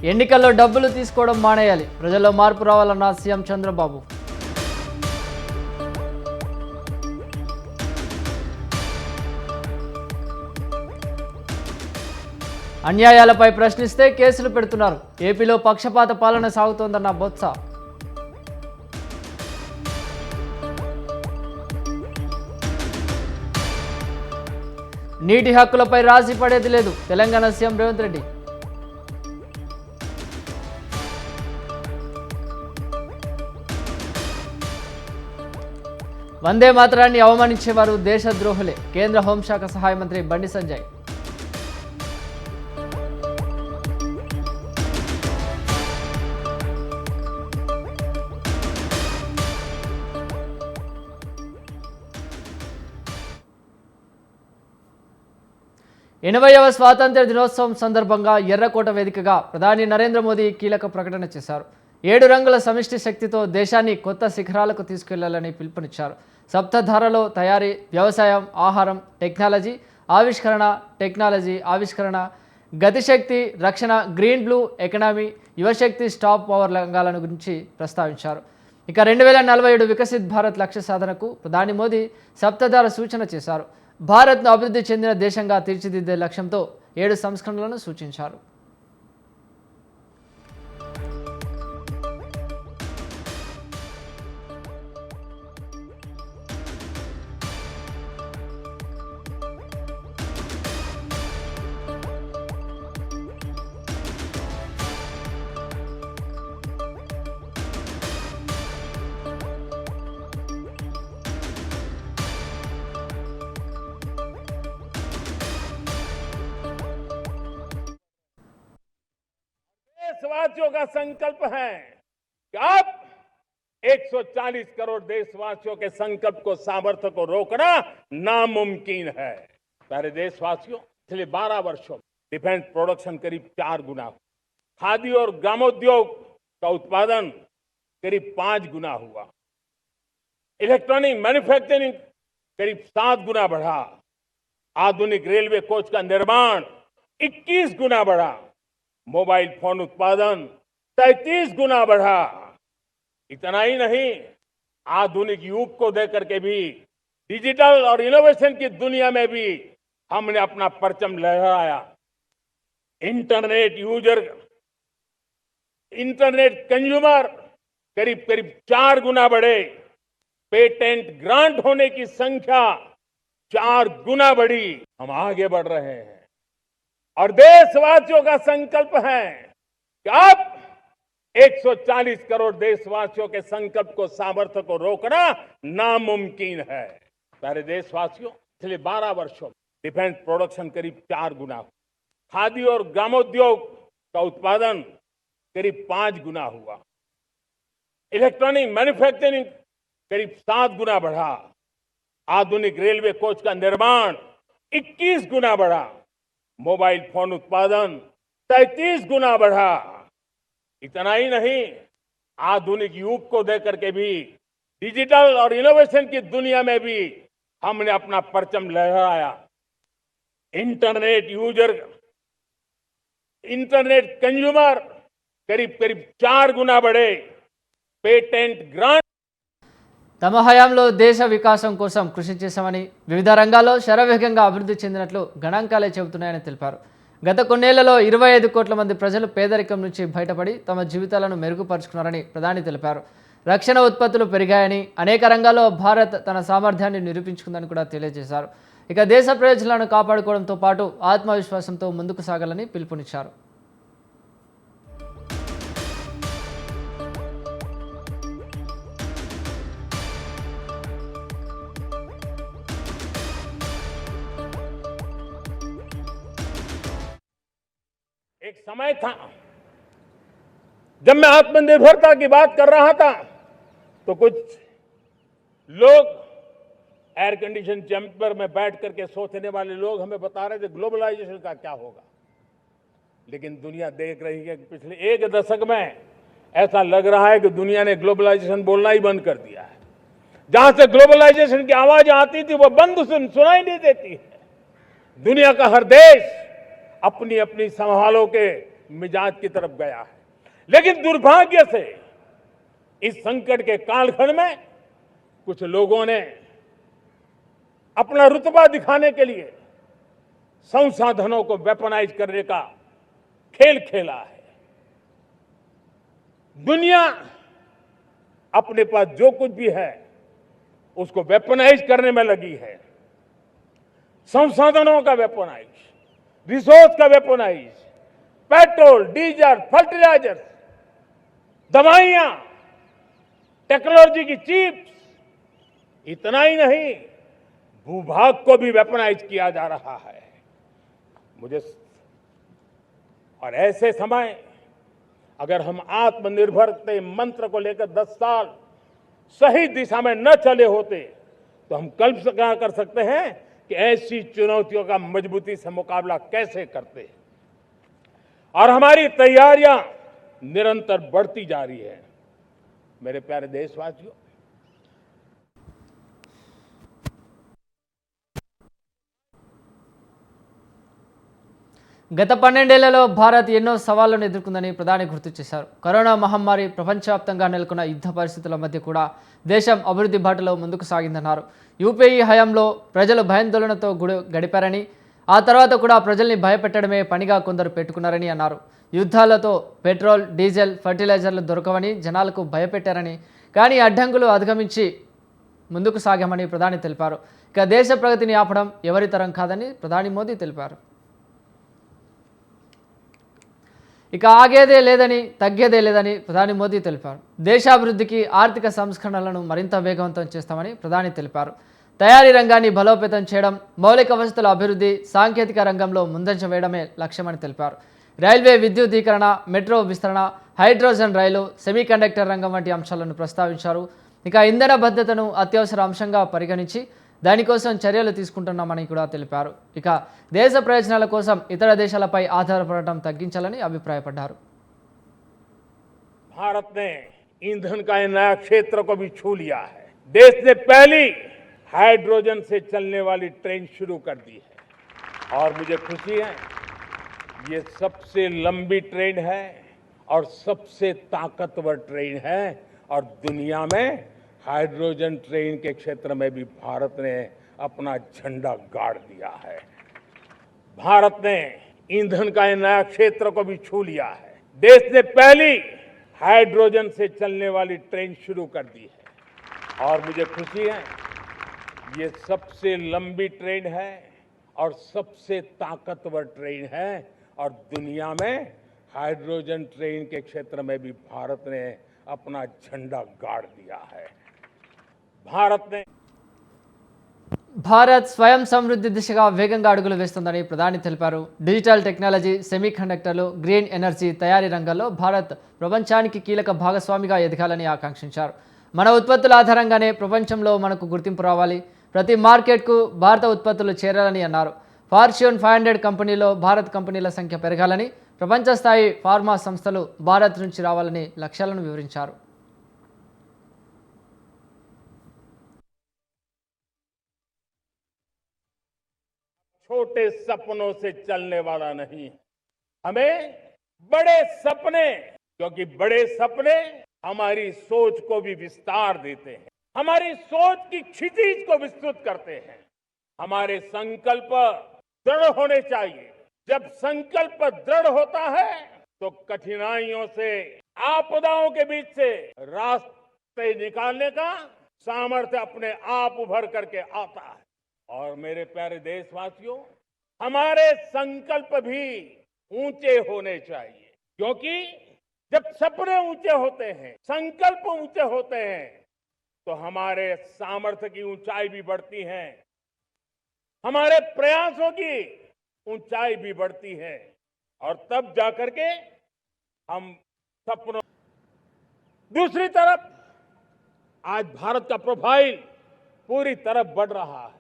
ఎన్నికల్లో డబ్బులు తీసుకోవడం మానేయాలి, ప్రజల్లో మార్పు రావాలన్న సీఎం చంద్రబాబు. అన్యాయాలపై ప్రశ్నిస్తే కేసులు పెడుతున్నారు, ఏపీలో పక్షపాత పాలన సాగుతోందన్న బొత్స. నీటి హక్కులపై రాజీ పడేది లేదు, తెలంగాణ సీఎం రేవంత్ రెడ్డి. వందే మాతరాన్ని అవమానించేవారు దేశద్రోహులే, కేంద్ర హోంశాఖ సహాయ మంత్రి బండి సంజయ్. ఎనభైవ స్వాతంత్ర్య దినోత్సవం సందర్భంగా ఎర్రకోట వేదికగా ప్రధాని నరేంద్ర మోదీ కీలక ప్రకటన చేశారు. 7 రంగుల సమిష్టి శక్తితో దేశాన్ని కొత్త శిఖరాలకు తీసుకెళ్లాలని పిలుపునిచ్చారు. సప్తధారలో తయారీ, వ్యవసాయం, ఆహారం, టెక్నాలజీ ఆవిష్కరణ, గతిశక్తి, రక్షణ, గ్రీన్ బ్లూ ఎకనామీ, యువశక్తి, స్టాప్ పవర్ రంగాలను గురించి ప్రస్తావించారు. ఇక 2047 వికసిత్ భారత్ లక్ష్య సాధనకు ప్రధాని మోదీ సప్తధార సూచన చేశారు. భారత్ను అభివృద్ధి చెందిన దేశంగా తీర్చిదిద్దే లక్ష్యంతో 7 సంస్కరణలను సూచించారు. देशवासियों का संकल्प है कि अब 140 करोड़ देशवासियों के संकल्प को, सामर्थ्य को रोकना नामुमकिन है। प्यारे देशवासियों, पिछले 12 वर्षों में डिफेंस प्रोडक्शन करीब 4 गुना, खादी और ग्रामोद्योग का उत्पादन करीब 5 गुना हुआ, इलेक्ट्रॉनिक मैन्युफैक्चरिंग करीब 7 गुना बढ़ा, आधुनिक रेलवे कोच का निर्माण 21 गुना बढ़ा, मोबाइल फोन उत्पादन 33 गुना बढ़ा। इतना ही नहीं, आधुनिक युग को देकर के भी डिजिटल और इनोवेशन की दुनिया में भी हमने अपना परचम लहराया। इंटरनेट कंज्यूमर करीब 4 गुना बढ़े, पेटेंट ग्रांट होने की संख्या 4 गुना बढ़ी। हम आगे बढ़ रहे हैं और देशवासियों का संकल्प है कि अब 140 करोड़ देशवासियों के संकल्प को, सामर्थ्य को रोकना नामुमकिन है। प्यारे देशवासियों, पिछले 12 वर्षों में डिफेंस प्रोडक्शन करीब 4 गुना, खादी और ग्रामोद्योग का उत्पादन करीब 5 गुना हुआ, इलेक्ट्रॉनिक मैन्युफैक्चरिंग करीब 7 गुना बढ़ा, आधुनिक रेलवे कोच का निर्माण 21 गुना बढ़ा, मोबाइल फोन उत्पादन 33 गुना बढ़ा। इतना ही नहीं, आधुनिक युग को देकर के भी डिजिटल और इनोवेशन की दुनिया में भी हमने अपना परचम लहराया। इंटरनेट कंज्यूमर करीब 4 गुना बढ़े, पेटेंट ग्रांट తమ హయాంలో దేశ వికాసం కోసం కృషి చేశామని, వివిధ రంగాల్లో శరవేగంగా అభివృద్ధి చెందినట్లు గణాంకాలే చెబుతున్నాయని తెలిపారు. గత కొన్నేళ్లలో 25 కోట్ల మంది ప్రజలు పేదరికం నుంచి బయటపడి తమ జీవితాలను మెరుగుపరుచుకున్నారని ప్రధాని తెలిపారు. రక్షణ ఉత్పత్తులు పెరిగాయని, అనేక రంగాల్లో భారత్ తన సామర్థ్యాన్ని నిరూపించుకుందని కూడా తెలియజేశారు. ఇక దేశ ప్రయోజనాలను కాపాడుకోవడంతో పాటు ఆత్మవిశ్వాసంతో ముందుకు సాగాలని పిలుపునిచ్చారు. एक समय था जब मैं आत्मनिर्भरता की बात कर रहा था तो कुछ लोग एयर कंडीशन चैम्बर में बैठ करके सोचने वाले लोग हमें बता रहे थे ग्लोबलाइजेशन का क्या होगा। लेकिन दुनिया देख रही है कि पिछले 1 दशक में ऐसा लग रहा है कि दुनिया ने ग्लोबलाइजेशन बोलना ही बंद कर दिया है। जहां से ग्लोबलाइजेशन की आवाज आती थी वो बंद सुनाई नहीं देती है। दुनिया का हर देश अपनी अपनी संभालों के मिजाज की तरफ गया है। लेकिन दुर्भाग्य से इस संकट के कालखंड में कुछ लोगों ने अपना रुतबा दिखाने के लिए संसाधनों को वेपनाइज करने का खेल खेला है। दुनिया अपने पास जो कुछ भी है उसको वेपनाइज करने में लगी है। संसाधनों का वेपनाइज, रिसोर्स का वेपनाइज, पेट्रोल, डीजल, फर्टिलाइजर, दवाइयां, टेक्नोलॉजी की चिप्स, इतना ही नहीं भूभाग को भी वेपनाइज किया जा रहा है। और ऐसे समय अगर हम आत्मनिर्भरता मंत्र को लेकर 10 साल सही दिशा में न चले होते तो हम कल्पना कर सकते हैं कि ऐसी चुनौतियों का मजबूती से मुकाबला कैसे करते हैं। और हमारी तैयारियां निरंतर बढ़ती जा रही है। मेरे प्यारे देशवासियों, గత 12 ఏళ్లలో భారత్ ఎన్నో సవాళ్లను ఎదుర్కొందని ప్రధాని గుర్తు చేశారు. కరోనా మహమ్మారి, ప్రపంచవ్యాప్తంగా నెలకొన్న యుద్ధ పరిస్థితుల మధ్య కూడా దేశం అభివృద్ధి బాటలో ముందుకు సాగిందన్నారు. యూపీఏ హయాంలో ప్రజలు భయాందోళనతో గడిపారని, ఆ తర్వాత కూడా ప్రజల్ని భయపెట్టడమే పనిగా కొందరు పెట్టుకున్నారని అన్నారు. యుద్ధాలతో పెట్రోల్, డీజిల్, ఫర్టిలైజర్లు దొరకవని జనాలకు భయపెట్టారని, కానీ అడ్డంకులు అధిగమించి ముందుకు సాగామని ప్రధాని తెలిపారు. ఇక దేశ ప్రగతిని ఆపడం ఎవరి తరం కాదని ప్రధాని మోదీ తెలిపారు. ఇక ఆగేదే లేదని, తగ్గేదే లేదని ప్రధాని మోదీ తెలిపారు. దేశాభివృద్ధికి ఆర్థిక సంస్కరణలను మరింత వేగవంతం చేస్తామని ప్రధాని తెలిపారు. తయారీ రంగాన్ని బలోపేతం చేయడం, మౌలిక వసతుల అభివృద్ధి, సాంకేతిక రంగంలో ముందంజ వేయడమే లక్ష్యమని తెలిపారు. రైల్వే విద్యుదీకరణ, మెట్రో విస్తరణ, హైడ్రోజన్ రైలు, సెమీకండక్టర్ రంగం వంటి అంశాలను ప్రస్తావించారు. ఇక ఇంధన భద్రతను అత్యవసర అంశంగా పరిగణించి దానికోసం చర్యలు తీసుకుంటున్నామని కూడా తెలిపారు. ఇక దేశ ప్రయోజనాల కోసం ఇతర దేశాలపై ఆధారపడటం తగ్గించాలని అభిప్రాయపడ్డారు. भारत ने ईंधन का नया क्षेत्र को भी छू लिया है। देश ने पहली हाइड्रोजन से चलने वाली ट्रेन शुरू कर दी है और मुझे खुशी है ये सबसे लंबी ट्रेन है और सबसे ताकतवर ट्रेन है और दुनिया में हाइड्रोजन ट्रेन के क्षेत्र में भी भारत ने अपना झंडा गाड़ दिया है। भारत ने ईंधन का नया क्षेत्र को भी छू लिया है। देश ने पहली हाइड्रोजन से चलने वाली ट्रेन शुरू कर दी है और मुझे खुशी है ये सबसे लंबी ट्रेन है और सबसे ताकतवर ट्रेन है और दुनिया में हाइड्रोजन ट्रेन के क्षेत्र में भी भारत ने अपना झंडा गाड़ दिया है। భారత్ స్వయం సమృద్ధి దిశగా వేగంగా అడుగులు వేస్తుందని ప్రధాని తెలిపారు. డిజిటల్ టెక్నాలజీ, సెమీ కండక్టర్లు, గ్రీన్ ఎనర్జీ తయారీ రంగాల్లో భారత్ ప్రపంచానికి కీలక భాగస్వామిగా ఎదగాలని ఆకాంక్షించారు. మన ఉత్పత్తుల ఆధారంగానే ప్రపంచంలో మనకు గుర్తింపు రావాలి, ప్రతి మార్కెట్కు భారత ఉత్పత్తులు చేరాలని అన్నారు. ఫార్చ్యూన్ 500 కంపెనీలో భారత్ కంపెనీల సంఖ్య పెరగాలని, ప్రపంచ స్థాయి ఫార్మా సంస్థలు భారత్ నుంచి రావాలని లక్ష్యాలను వివరించారు. छोटे सपनों से चलने वाला नहीं, हमें बड़े सपने, क्योंकि बड़े सपने हमारी सोच को भी विस्तार देते हैं, हमारी सोच की क्षितिज को विस्तृत करते हैं। हमारे संकल्प दृढ़ होने चाहिए। जब संकल्प दृढ़ होता है तो कठिनाइयों से, आपदाओं के बीच से रास्ते निकालने का सामर्थ्य अपने आप उभर करके आता है। और मेरे प्यारे देशवासियों, हमारे संकल्प भी ऊंचे होने चाहिए, क्योंकि जब सपने ऊंचे होते हैं, संकल्प ऊंचे होते हैं तो हमारे सामर्थ्य की ऊंचाई भी बढ़ती है, हमारे प्रयासों की ऊंचाई भी बढ़ती है और तब जाकर के हम सपनों। दूसरी तरफ आज भारत का प्रोफाइल पूरी तरफ बढ़ रहा है।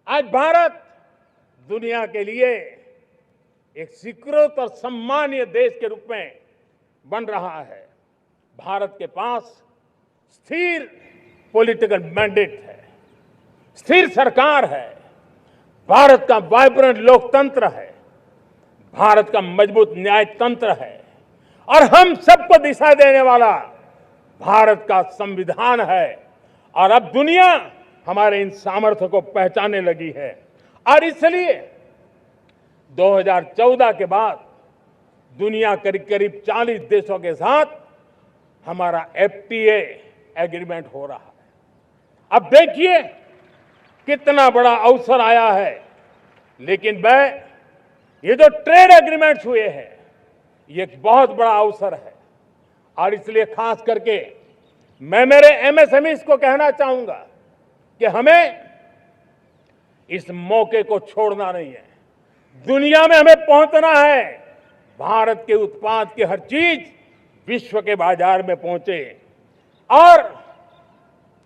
आज भारत दुनिया के लिए एक स्वीकृत और सम्मानीय देश के रूप में बन रहा है। भारत के पास स्थिर पॉलिटिकल मैंडेट है, स्थिर सरकार है, भारत का वाइब्रेंट लोकतंत्र है, भारत का मजबूत न्याय तंत्र है और हम सबको दिशा देने वाला भारत का संविधान है। और अब दुनिया हमारे इन सामर्थ्य को पहचानने लगी है और इसलिए 2014 के बाद दुनिया करीब करीब 40 देशों के साथ हमारा एफटीए एग्रीमेंट हो रहा है। अब देखिए कितना बड़ा अवसर आया है। लेकिन ये जो ट्रेड एग्रीमेंट्स हुए हैं ये एक बहुत बड़ा अवसर है और इसलिए खास करके मैं मेरे एमएसएमईज को कहना चाहूंगा कि हमें इस मौके को छोड़ना नहीं है। दुनिया में हमें पहुंचना है। भारत के उत्पाद की हर चीज विश्व के बाजार में पहुंचे और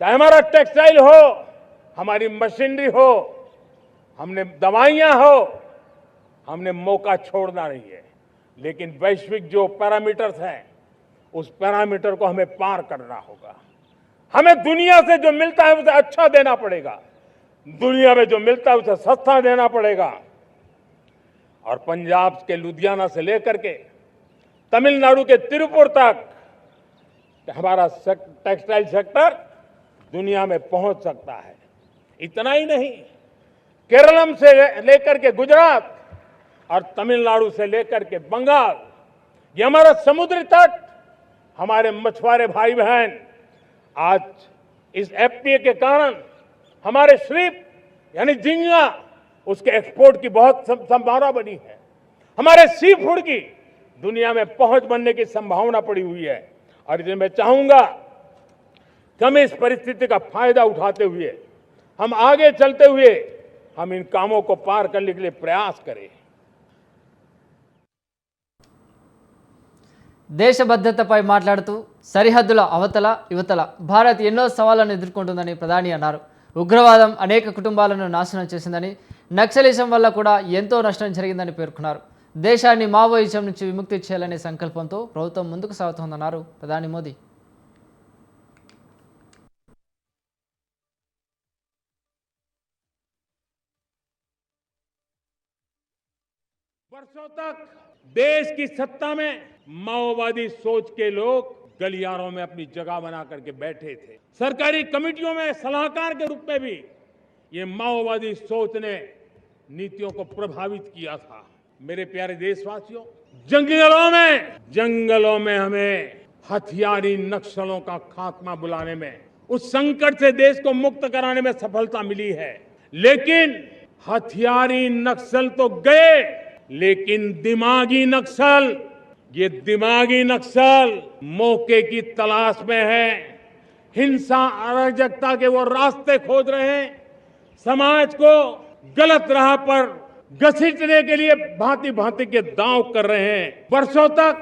चाहे हमारा टेक्सटाइल हो, हमारी मशीनरी हो, हमने दवाइयां हो, हमने मौका छोड़ना नहीं है। लेकिन वैश्विक जो पैरामीटर्स हैं उस पैरामीटर को हमें पार करना होगा। हमें दुनिया से जो मिलता है उसे अच्छा देना पड़ेगा, दुनिया में जो मिलता है उसे सस्ता देना पड़ेगा। और पंजाब के लुधियाना से लेकर के तमिलनाडु के तिरुपुर तक हमारा टेक्सटाइल सेक्टर दुनिया में पहुंच सकता है। इतना ही नहीं, केरलम से लेकर के गुजरात और तमिलनाडु से लेकर के बंगाल, ये हमारा समुद्री तट, हमारे मछुआरे भाई बहन आज इस एफटीए के कारण हमारे श्रिप यानी झींगा उसके एक्सपोर्ट की बहुत संभावना बनी है। हमारे सी फूड की दुनिया में पहुंच बनने की संभावना पड़ी हुई है। और इसलिए मैं चाहूंगा कि हम इस परिस्थिति का फायदा उठाते हुए, हम आगे चलते हुए हम इन कामों को पार करने के लिए प्रयास करें। దేశ భద్రతపై మాట్లాడుతూ సరిహద్దుల అవతల యువతల భారత్ ఎన్నో సవాళ్లను ఎదుర్కొంటుందని ప్రధాని అన్నారు. ఉగ్రవాదం అనేక కుటుంబాలను నాశనం చేసిందని, నక్సలిజం వల్ల కూడా ఎంతో నష్టం జరిగిందని పేర్కొన్నారు. దేశాన్ని మావోయిజం నుంచి విముక్తి చేయాలనే సంకల్పంతో ప్రభుత్వం ముందుకు సాగుతోందన్నారు ప్రధాని మోదీ. वर्षों तक देश की सत्ता में माओवादी सोच के लोग गलियारों में अपनी जगह बना करके बैठे थे। सरकारी कमेटियों में सलाहकार के रूप में भी ये माओवादी सोच ने नीतियों को प्रभावित किया था। मेरे प्यारे देशवासियों, जंगलों में हमें हथियारी नक्सलों का खात्मा बुलाने में, उस संकट से देश को मुक्त कराने में सफलता मिली है। लेकिन हथियारी नक्सल तो गए, लेकिन दिमागी नक्सल, ये दिमागी नक्सल मौके की तलाश में है, हिंसा अराजकता के वो रास्ते खोज रहे हैं, समाज को गलत राह पर घसीटने के लिए भांति भांति के दांव कर रहे हैं। वर्षों तक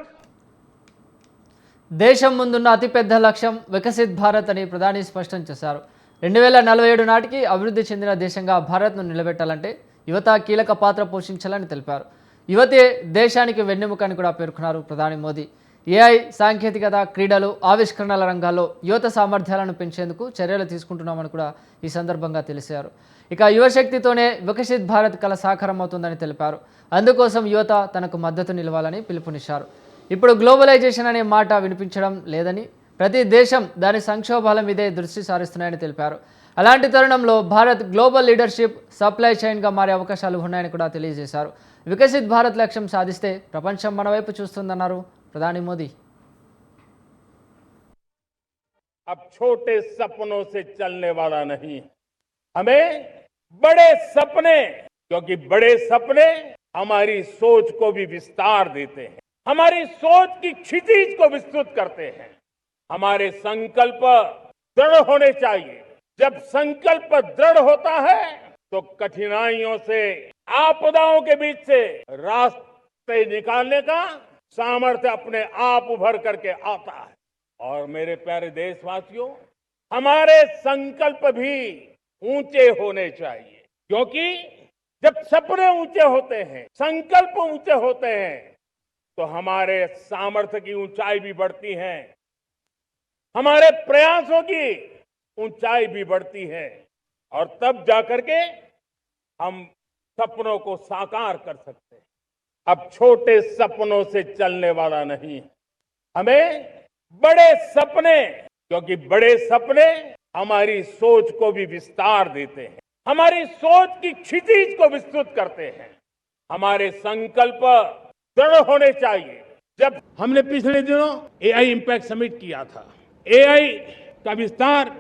దేశం ముందున్న అతిపెద్ద లక్ష్యం వికసిత్ భారత్ అని ప్రధాని స్పష్టం చేశారు. 2047 నాటికి అభివృద్ధి చెందిన దేశంగా భారత్ను నిలబెట్టాలంటే యువత కీలక పాత్ర పోషించాలని తెలిపారు. యువతే దేశానికి వెన్నెముక అని కూడా పేర్కొన్నారు ప్రధాని మోదీ. ఏఐ, సాంకేతికత, క్రీడలు, ఆవిష్కరణల రంగాల్లో యువత సామర్థ్యాలను పెంచేందుకు చర్యలు తీసుకుంటున్నామని కూడా ఈ సందర్భంగా తెలిపారు. ఇక యువశక్తితోనే వికసిత్ భారత్ కల సాకారం అవుతుందని తెలిపారు. అందుకోసం యువత తనకు మద్దతు నిలవాలని పిలుపునిచ్చారు. ఇప్పుడు గ్లోబలైజేషన్ అనే మాట వినిపించడం లేదని, ప్రతి దేశం దాని సంక్షోభాల మీదే దృష్టి సారిస్తున్నాయని తెలిపారు. అలాంటి తరుణంలో భారత్ గ్లోబల్ లీడర్షిప్, సప్లై చైన్గా మారే అవకాశాలు ఉన్నాయని కూడా తెలియజేశారు. వికసిత్ భారత్ లక్ష్యం సాధిస్తే ప్రపంచం మన వైపు చూస్తుందన్నారు ప్రధాని మోదీ. अब छोटे सपनों से चलने वाला नहीं, हमें बड़े सपने, क्योंकि बड़े सपने हमारी सोच को भी विस्तार देते हैं, हमारी सोच की क्षितिज को विस्तृत करते हैं। हमारे संकल्प दृढ़ होने चाहिए। जब संकल्प दृढ़ होता है तो कठिनाइयों से, आपदाओं के बीच से रास्ते निकालने का सामर्थ्य अपने आप उभर करके आता है। और मेरे प्यारे देशवासियों, हमारे संकल्प भी ऊंचे होने चाहिए, क्योंकि जब सपने ऊंचे होते हैं, संकल्प ऊंचे होते हैं, तो हमारे सामर्थ्य की ऊंचाई भी बढ़ती है, हमारे प्रयासों की ऊंचाई भी बढ़ती है, और तब जाकर के हम सपनों को साकार कर सकते हैं। अब छोटे सपनों से चलने वाला नहीं है। हमें बड़े सपने, क्योंकि बड़े सपने हमारी सोच को भी विस्तार देते हैं, हमारी सोच की क्षितिज को विस्तृत करते हैं। हमारे संकल्प दृढ़ होने चाहिए। जब हमने पिछले दिनों एआई इंपैक्ट समिट किया था, एआई का विस्तार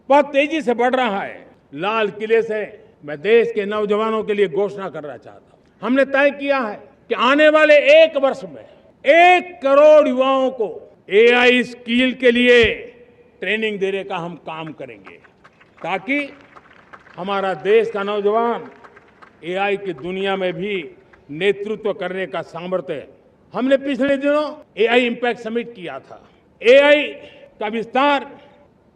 बहुत तेजी से बढ़ रहा है। लाल किले से मैं देश के नौजवानों के लिए घोषणा करना चाहता हूं। हमने तय किया है कि आने वाले 1 वर्ष में 1 करोड़ युवाओं को एआई स्किल के लिए ट्रेनिंग देने का हम काम करेंगे, ताकि हमारा देश का नौजवान एआई की दुनिया में भी नेतृत्व करने का सामर्थ्य। हमने पिछले दिनों एआई इंपैक्ट समिट किया था। एआई का विस्तार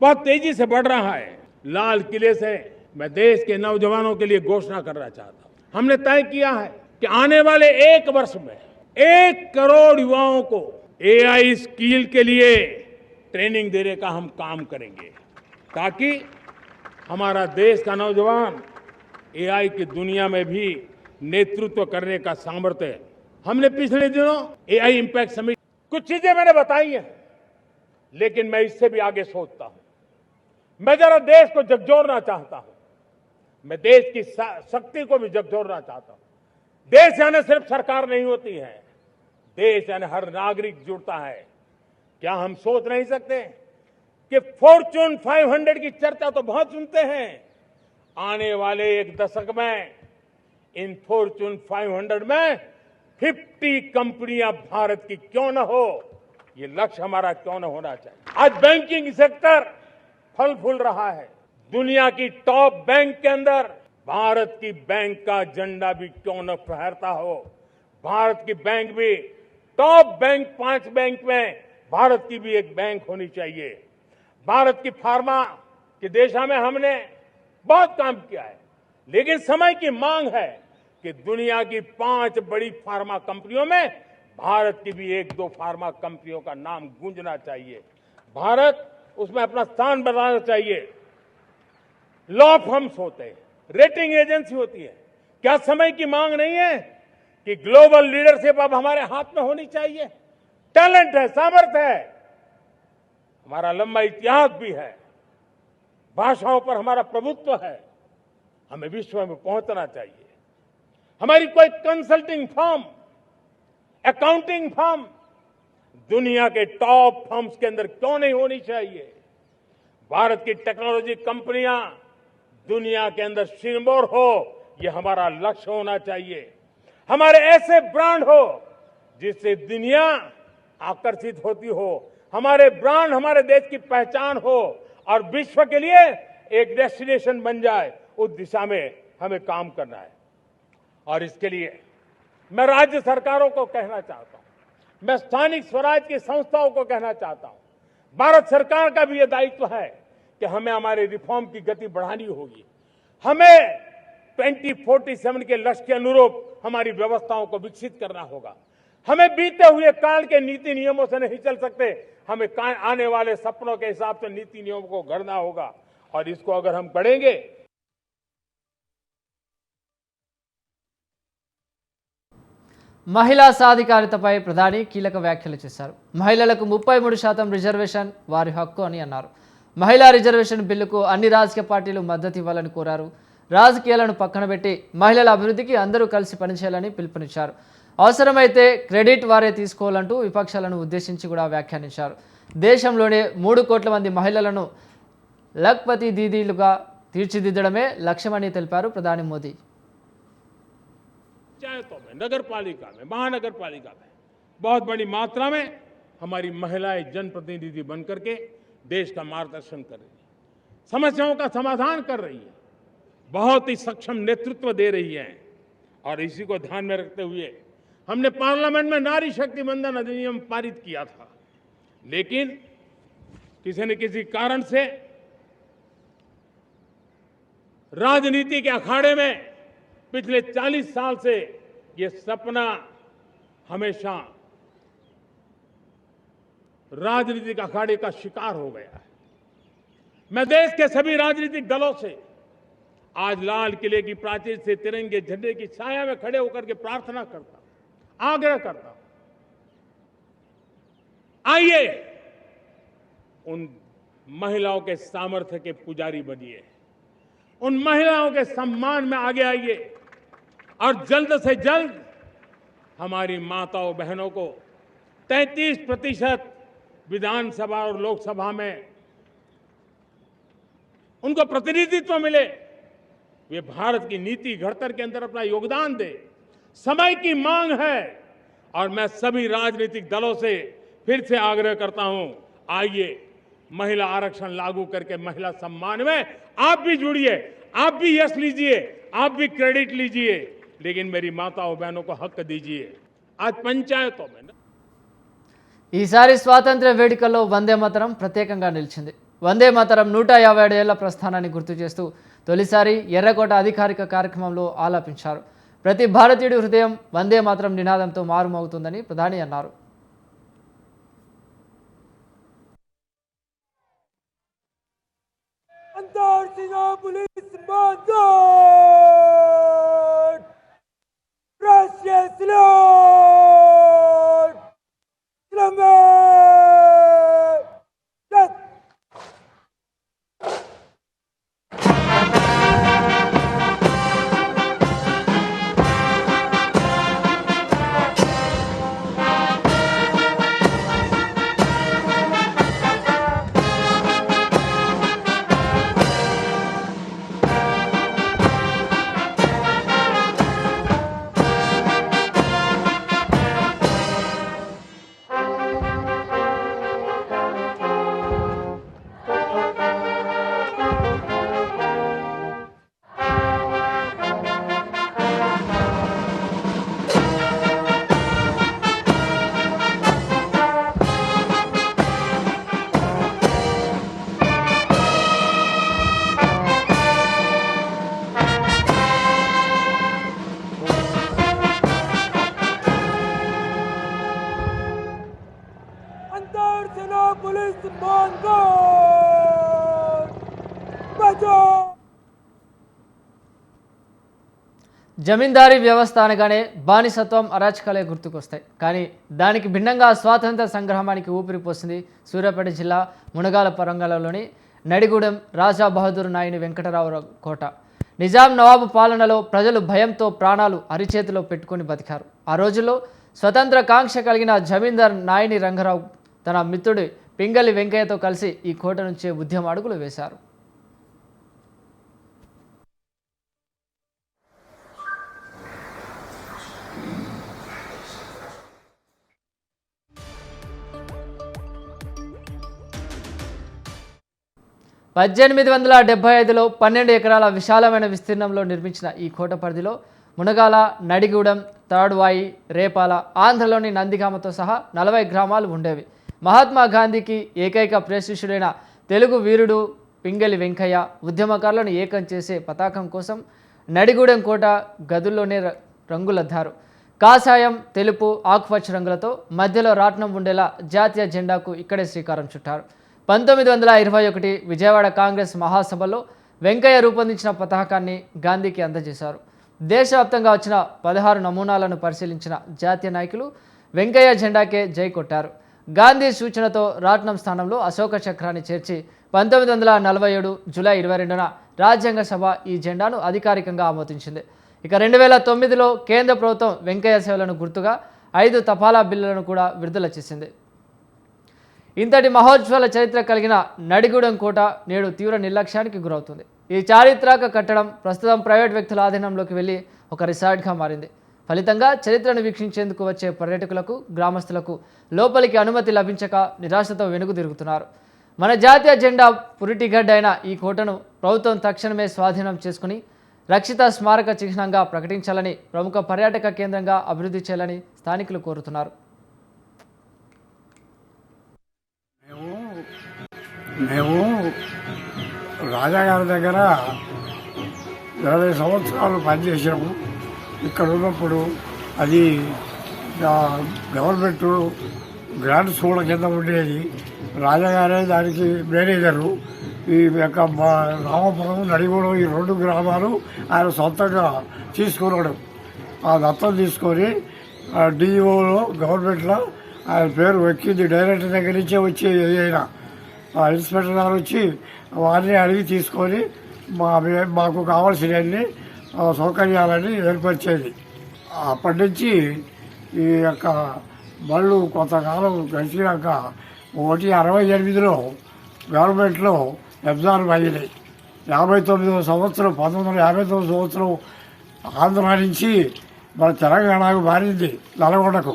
बहुत तेजी से बढ़ रहा है। लाल किले से मैं देश के नौजवानों के लिए घोषणा करना चाहता हूं। हमने तय किया है कि आने वाले 1 वर्ष में 1 करोड़ युवाओं को एआई स्किल के लिए ट्रेनिंग देने का हम काम करेंगे, ताकि हमारा देश का नौजवान एआई की दुनिया में भी नेतृत्व करने का सामर्थ्य। हमने पिछले दिनों एआई इंपैक्ट समिट, कुछ चीजें मैंने बताई हैं, लेकिन मैं इससे भी आगे सोचता हूं। मैं जरा देश को झकझोरना चाहता हूं। मैं देश की शक्ति को भी झकझोरना चाहता हूं। देश यानी सिर्फ सरकार नहीं होती है, देश यानी हर नागरिक जुड़ता है। क्या हम सोच नहीं सकते कि फॉर्च्यून 500 की चर्चा तो बहुत सुनते हैं, आने वाले 1 दशक में इन फॉर्च्यून 500 में 50 कंपनियां भारत की क्यों न हो, ये लक्ष्य हमारा क्यों न होना चाहिए। आज बैंकिंग सेक्टर फल फूल रहा है। दुनिया की टॉप बैंक के अंदर भारत की बैंक का झंडा भी क्यों न फहरता हो। भारत की बैंक भी टॉप बैंक 5 बैंक में भारत की भी एक बैंक होनी चाहिए। भारत की फार्मा की दिशा में हमने बहुत काम किया है, लेकिन समय की मांग है कि दुनिया की 5 बड़ी फार्मा कंपनियों में भारत की भी 1-2 फार्मा कंपनियों का नाम गूंजना चाहिए। भारत उसमें अपना स्थान बनाना चाहिए। लॉ फर्म्स होते हैं, रेटिंग एजेंसी होती है। क्या समय की मांग नहीं है कि ग्लोबल लीडरशिप अब हमारे हाथ में होनी चाहिए? टैलेंट है, सामर्थ्य है, हमारा लंबा इतिहास भी है, भाषाओं पर हमारा प्रभुत्व है, हमें विश्व में पहुंचना चाहिए। हमारी कोई कंसल्टिंग फर्म, अकाउंटिंग फर्म दुनिया के टॉप फर्म्स के अंदर क्यों नहीं होनी चाहिए? भारत की टेक्नोलॉजी कंपनियां दुनिया के अंदर सिरमौर हो, यह हमारा लक्ष्य होना चाहिए। हमारे ऐसे ब्रांड हो जिससे दुनिया आकर्षित होती हो, हमारे ब्रांड हमारे देश की पहचान हो और विश्व के लिए एक डेस्टिनेशन बन जाए, उस दिशा में हमें काम करना है। और इसके लिए मैं राज्य सरकारों को कहना चाहता हूं, मैं स्थानिक स्वराज की संस्थाओं को कहना चाहता हूं, भारत सरकार का भी यह दायित्व है कि हमें हमारे रिफॉर्म की गति बढ़ानी होगी। हमें 2047 के लक्ष्य के अनुरूप हमारी व्यवस्थाओं को विकसित करना होगा। हमें बीते हुए काल के नीति नियमों से नहीं चल सकते, हमें आने वाले सपनों के हिसाब से नीति नियमों को गढ़ना होगा। और इसको अगर हम पढ़ेंगे, మహిళా సాధికారితపై ప్రధాని కీలక వ్యాఖ్యలు చేశారు. మహిళలకు 33% రిజర్వేషన్ వారి హక్కు అని అన్నారు. మహిళా రిజర్వేషన్ బిల్లుకు అన్ని రాజకీయ పార్టీలు మద్దతు ఇవ్వాలని కోరారు. రాజకీయాలను పక్కన పెట్టి మహిళల అభివృద్ధికి అందరూ కలిసి పనిచేయాలని పిలుపునిచ్చారు. అవసరమైతే క్రెడిట్ వారే తీసుకోవాలంటూ విపక్షాలను ఉద్దేశించి కూడా వ్యాఖ్యానించారు. దేశంలోనే 3 కోట్ల మంది మహిళలను లఖ్పతి దీదీలుగా తీర్చిదిద్దడమే లక్ష్యమని తెలిపారు ప్రధాని మోదీ. पंचायतों में, नगर पालिका में, महानगर पालिका में बहुत बड़ी मात्रा में हमारी महिलाएं जनप्रतिनिधि बनकर के देश का मार्गदर्शन कर रही है, समस्याओं का समाधान कर रही है, बहुत ही सक्षम नेतृत्व दे रही है। और इसी को ध्यान में रखते हुए हमने पार्लियामेंट में नारी शक्ति वंदन अधिनियम पारित किया था, लेकिन किसी न किसी कारण से राजनीति के अखाड़े में पिछले 40 साल से ये सपना हमेशा राजनीतिक अखाड़े का शिकार हो गया है। मैं देश के सभी राजनीतिक दलों से आज लाल किले की प्राचीर से तिरंगे झंडे की छाया में खड़े होकर के प्रार्थना करता हूं, आग्रह करता हूं, आइए उन महिलाओं के सामर्थ्य के पुजारी बनिए, उन महिलाओं के सम्मान में आगे आइए और जल्द से जल्द हमारी माताओं बहनों को 33% विधानसभा और लोकसभा में उनको प्रतिनिधित्व मिले, वे भारत की नीति घड़तर के अंदर अपना योगदान दे। समय की मांग है और मैं सभी राजनीतिक दलों से फिर से आग्रह करता हूं, आइए महिला आरक्षण लागू करके महिला सम्मान में आप भी जुड़िए, आप भी यश लीजिए, आप भी क्रेडिट लीजिए, लेकिन मेरी माताओं बहनों को हक दीजिए। आज पंचायतों में ఈసారి స్వాతంత్ర వేడుకల్లో వందే మాతరం ప్రత్యేకంగా నిలిచింది. వందే మాతరం 157 ఏళ్ల ప్రస్థానాన్ని గుర్తు చేస్తూ తొలిసారి ఎర్రకోట అధికారిక కార్యక్రమంలో ఆలాపించారు. ప్రతి భారతీయుడి హృదయం వందే మాతరం నినాదంతో మారుమోగుతుందని ప్రధాని అన్నారు. జమీందారీ వ్యవస్థ అనగానే బానిసత్వం, అరాచకాలే గుర్తుకొస్తాయి. కానీ దానికి భిన్నంగా స్వాతంత్ర సంగ్రామానికి ఊపిరి పోసింది సూర్యాపేట జిల్లా మునగాల పరంగంలోని నడిగూడెం రాజా బహదూర్ నాయని వెంకటరావు కోట. నిజాం నవాబు పాలనలో ప్రజలు భయంతో ప్రాణాలు అరిచేతిలో పెట్టుకొని బతికారు. ఆ రోజుల్లో స్వతంత్ర కాంక్ష కలిగిన జమీందార్ నాయని రంగరావు తన మిత్రుడి పింగళి వెంకయ్యతో కలిసి ఈ కోట నుంచే ఉద్యమ అడుగులు వేశారు. పద్దెనిమిది 1875లో 12 ఎకరాల విశాలమైన విస్తీర్ణంలో నిర్మించిన ఈ కోట పరిధిలో మునగాల, నడిగూడెం, తాడువాయి, రేపాల, ఆంధ్రలోని నందిగామతో సహా 40 గ్రామాలు ఉండేవి. మహాత్మా గాంధీకి ఏకైక ప్రేషిష్యుడైన తెలుగు వీరుడు పింగళి వెంకయ్య ఉద్యమకారులను ఏకం చేసే పతాకం కోసం నడిగూడెం కోట గదుల్లోనే రంగులద్దారు. కాషాయం, తెలుపు, ఆకుపచ్చ రంగులతో మధ్యలో రాట్నం ఉండేలా జాతీయ జెండాకు ఇక్కడే శ్రీకారం చుట్టారు. 1921 విజయవాడ కాంగ్రెస్ మహాసభలో వెంకయ్య రూపొందించిన పతాకాన్ని గాంధీకి అందజేశారు. దేశవ్యాప్తంగా వచ్చిన 16 నమూనాలను పరిశీలించిన జాతీయ నాయకులు వెంకయ్య జెండాకే జై కొట్టారు. గాంధీ సూచనతో రాట్నం స్థానంలో అశోక చక్రాన్ని చేర్చి 1947 జూలై 22న రాజ్యాంగ సభ ఈ జెండాను అధికారికంగా ఆమోదించింది. ఇక 2009లో కేంద్ర ప్రభుత్వం వెంకయ్య సేవలను గుర్తుగా 5 తపాలా బిల్లులను కూడా విడుదల చేసింది. ఇంతటి మహోజ్వల చరిత్ర కలిగిన నడిగూడెం కోట నేడు తీవ్ర నిర్లక్ష్యానికి గురవుతుంది. ఈ చారిత్రక కట్టడం ప్రస్తుతం ప్రైవేట్ వ్యక్తుల ఆధీనంలోకి వెళ్ళి ఒక రిసార్ట్గా మారింది. ఫలితంగా చరిత్రను వీక్షించేందుకు వచ్చే పర్యాటకులకు, గ్రామస్తులకు లోపలికి అనుమతి లభించక నిరాశతో వెనుకదిరుగుతున్నారు. మన జాతీయ జెండా పురిటిగడ్డ అయిన ఈ కోటను ప్రభుత్వం తక్షణమే స్వాధీనం చేసుకుని రక్షిత స్మారక చిహ్నంగా ప్రకటించాలని, ప్రముఖ పర్యాటక కేంద్రంగా అభివృద్ధి చేయాలని స్థానికులు కోరుతున్నారు. మేము రాజాగారి దగ్గర 20 సంవత్సరాలు పనిచేసాము. ఇక్కడ ఉన్నప్పుడు అది గవర్నమెంట్ గ్రాండ్ స్కూల్ కింద ఉండేది. రాజాగారే దానికి మేనేజరు. ఈ యొక్క రామపురం, నడిగూడెం ఈ 2 గ్రామాలు ఆయన సొంతంగా తీసుకున్నాడు. ఆ దత్తం తీసుకొని డిఈఓలో గవర్నమెంట్లో ఆయన పేరు ఎక్కింది. డైరెక్టర్ దగ్గర నుంచే వచ్చి ఏదైనా ఇన్స్పెక్టర్ గారు వచ్చి వారిని అడిగి తీసుకొని మాకు కావాల్సినవన్నీ సౌకర్యాలని ఏర్పరిచేది. అప్పటి నుంచి ఈ యొక్క బళ్ళు కొంతకాలం గడిచినాక 1968లో గవర్నమెంట్లో అబ్జార్వ్ అయినాయి. 59వ సంవత్సరం 1959 సంవత్సరం ఆంధ్ర నుంచి మన తెలంగాణకు మారింది నల్గొండకు.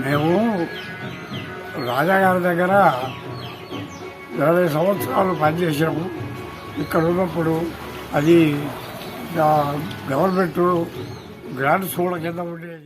మేము రాజాగారి దగ్గర 20 సంవత్సరాలు పనిచేసాము. ఇక్కడ ఉన్నప్పుడు అది గవర్నమెంట్ గ్రాండ్ స్కూల్ కింద ఉండేది.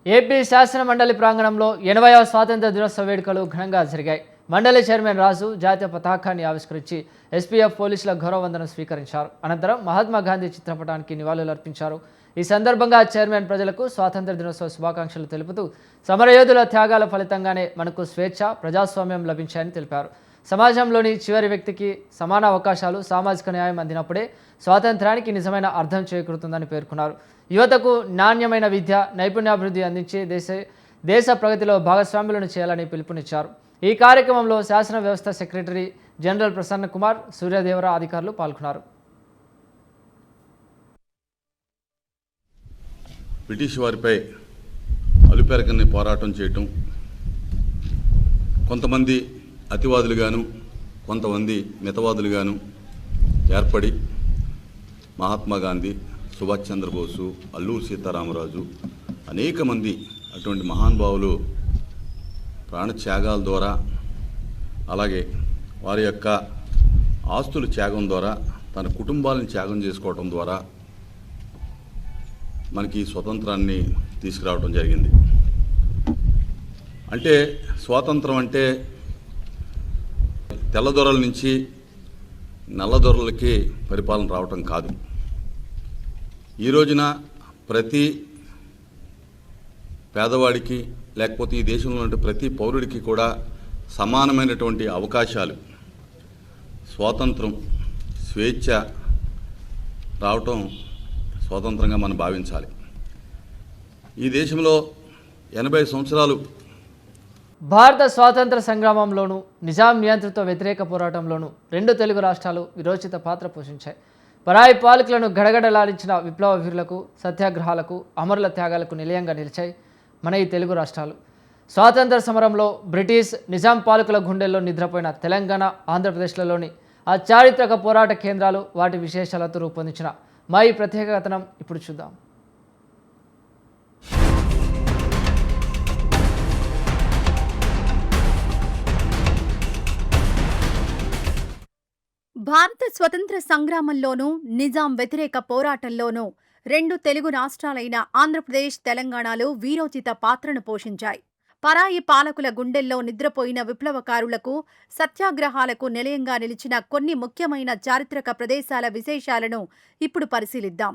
ఏపీ శాసన మండలి ప్రాంగణంలో 80వ స్వాతంత్ర దినోత్సవ వేడుకలు ఘనంగా జరిగాయి. మండలి చైర్మన్ రాజు జాతీయ పతాకాన్ని ఆవిష్కరించి ఎస్పీఎఫ్ పోలీసుల గౌరవవందనం స్వీకరించారు. అనంతరం మహాత్మా గాంధీ చిత్రపటానికి నివాళులర్పించారు. ఈ సందర్భంగా చైర్మన్ ప్రజలకు స్వాతంత్ర దినోత్సవ శుభాకాంక్షలు తెలుపుతూ సమరయోధుల త్యాగాల ఫలితంగానే మనకు స్వేచ్ఛ, ప్రజాస్వామ్యం లభించాయని తెలిపారు. సమాజంలోని చివరి వ్యక్తికి సమాన అవకాశాలు, సామాజిక న్యాయం అందినప్పుడే స్వాతంత్రానికి నిజమైన అర్థం చేకూరుతుందని పేర్కొన్నారు. యువతకు నాణ్యమైన విద్య, నైపుణ్యాభివృద్ధి అందించి దేశ ప్రగతిలో భాగస్వాములను చేయాలని పిలుపునిచ్చారు. ఈ కార్యక్రమంలో శాసన వ్యవస్థ సెక్రటరీ జనరల్ ప్రసన్న కుమార్, సూర్యదేవర అధికారులు పాల్గొన్నారు. బ్రిటిష్ వారిపై అలుపెరగని పోరాటం చేయటం, కొంతమంది అతివాదులుగాను కొంతమంది మితవాదులుగాను ఏర్పడి మహాత్మా గాంధీ, సుభాష్ చంద్రబోసు, అల్లూరి సీతారామరాజు అనేక మంది అటువంటి మహానుభావులు ప్రాణత్యాగాల ద్వారా, అలాగే వారి యొక్క ఆస్తుల త్యాగం ద్వారా, తన కుటుంబాలను త్యాగం చేసుకోవడం ద్వారా మనకి స్వతంత్రాన్ని తీసుకురావడం జరిగింది. అంటే స్వాతంత్రం అంటే తెల్లదొరల నుంచి నల్లదొరలకి పరిపాలన రావటం కాదు. ఈ రోజున ప్రతి పేదవాడికి, లేకపోతే ఈ దేశంలో ఉన్న ప్రతి పౌరుడికి కూడా సమానమైనటువంటి అవకాశాలు, స్వాతంత్రం, స్వేచ్ఛ రావటం స్వాతంత్రంగా మనం భావించాలి. ఈ దేశంలో 80 సంవత్సరాలు భారత స్వాతంత్ర సంగ్రామంలోనూ నిజాం నియంత్రిత వ్యతిరేక పోరాటంలోనూ 2 తెలుగు రాష్ట్రాలు విరోచిత పాత్ర పోషించాయి. పరాయి పాలకులను గడగడలాడించిన విప్లవ వీరులకు, సత్యాగ్రహాలకు, అమరుల త్యాగాలకు నిలయంగా నిలిచాయి మన ఈ తెలుగు రాష్ట్రాలు. స్వాతంత్ర సమరంలో బ్రిటిష్, నిజాం పాలకుల గుండెల్లో నిద్రపోయిన తెలంగాణ, ఆంధ్రప్రదేశ్లలోని ఆ చారిత్రక పోరాట కేంద్రాలు, వాటి విశేషాలతో రూపొందించిన మా ఈ ప్రత్యేక కథనం ఇప్పుడు చూద్దాం. భారత స్వతంత్ర సంగ్రామంలోనూ నిజాం వ్యతిరేక పోరాటంలోనూ 2 తెలుగు రాష్ట్రాలైన ఆంధ్రప్రదేశ్, తెలంగాణలో వీరోచిత పాత్రను పోషించాయి. పరాయి పాలకుల గుండెల్లో నిద్రపోయిన విప్లవకారులకు, సత్యాగ్రహాలకు నిలయంగా నిలిచిన కొన్ని ముఖ్యమైన చారిత్రక ప్రదేశాల విశేషాలను ఇప్పుడు పరిశీలిద్దాం.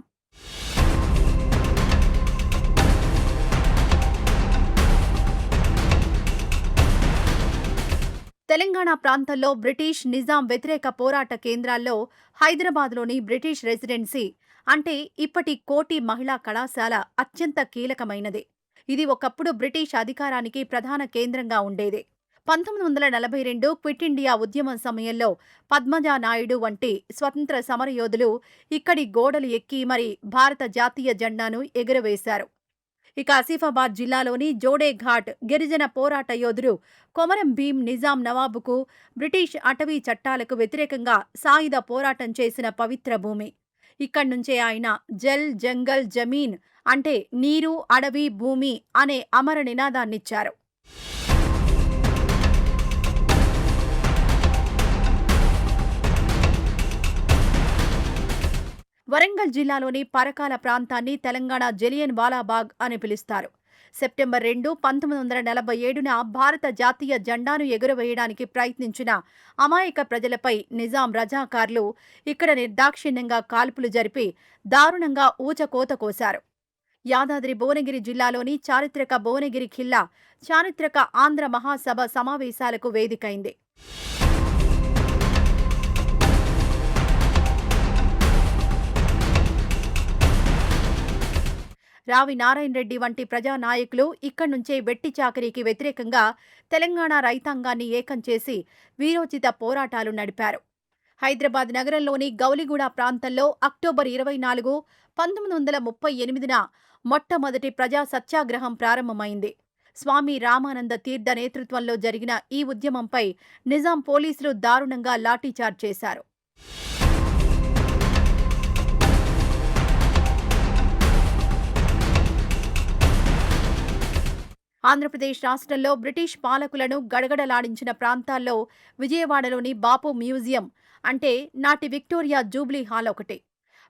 తెలంగాణ ప్రాంతంలో బ్రిటిష్, నిజాం వ్యతిరేక పోరాట కేంద్రాల్లో హైదరాబాద్లోని బ్రిటిష్ రెసిడెన్సీ అంటే ఇప్పటి కోటి మహిళా కళాశాల అత్యంత కీలకమైనది. ఇది ఒకప్పుడు బ్రిటిష్ అధికారానికి ప్రధాన కేంద్రంగా ఉండేది. 1942 క్విట్ ఇండియా ఉద్యమం సమయంలో పద్మజా నాయుడు వంటి స్వతంత్ర సమరయోధులు ఇక్కడి గోడలు ఎక్కి మరి భారత జాతీయ జెండాను ఎగురవేశారు. ఇక ఆసిఫాబాద్ జిల్లాలోని జోడేఘాట్ గిరిజన పోరాట యోధుడు కొమరం భీం నిజాం నవాబుకు బ్రిటిష్ అటవీ చట్టాలకు వ్యతిరేకంగా సాయుధ పోరాటం చేసిన పవిత్ర భూమి. ఇక్కడ్నుంచే ఆయన జల్, జంగల్, జమీన్ అంటే నీరు, అడవి, భూమి అనే అమర నినాదాన్నిచ్చారు. వరంగల్ జిల్లాలోని పరకాల ప్రాంతాన్ని తెలంగాణ జలియన్ వాలాబాగ్ అని పిలుస్తారు. సెప్టెంబర్ 2, 1947న భారత జాతీయ జెండాను ఎగురవేయడానికి ప్రయత్నించిన అమాయక ప్రజలపై నిజాం రజాకార్లు ఇక్కడ నిర్దాక్షిణ్యంగా కాల్పులు జరిపి దారుణంగా ఊచకోత కోశారు. యాదాద్రి భువనగిరి జిల్లాలోని చారిత్రక భువనగిరి ఖిల్లా చారిత్రక ఆంధ్ర మహాసభ సమావేశాలకు వేదికైంది. రావి నారాయణ రెడ్డి వంటి ప్రజానాయకులు ఇక్కడి నుంచే వెట్టి చాకరీకి వ్యతిరేకంగా తెలంగాణ రైతాంగాన్ని ఏకం చేసి వీరోచిత పోరాటాలు నడిపారు. హైదరాబాద్ నగరంలోని గౌలిగూడ ప్రాంతంలో అక్టోబర్ 24, 1938న మొట్టమొదటి ప్రజా సత్యాగ్రహం ప్రారంభమైంది. స్వామి రామానంద తీర్థ నేతృత్వంలో జరిగిన ఈ ఉద్యమంపై నిజాం పోలీసులు దారుణంగా లాఠీచార్జ్ చేశారు. ఆంధ్రప్రదేశ్ రాష్ట్రంలో బ్రిటిష్ పాలకులను గడగడలాడించిన ప్రాంతాల్లో విజయవాడలోని బాపు మ్యూజియం అంటే నాటి విక్టోరియా జూబ్లీ హాల్ ఒకటి.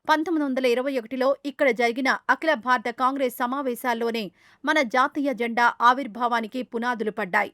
1921లో ఇక్కడ జరిగిన అఖిల భారత కాంగ్రెస్ సమావేశాల్లోనే మన జాతీయ జెండా ఆవిర్భావానికి పునాదులు పడ్డాయి.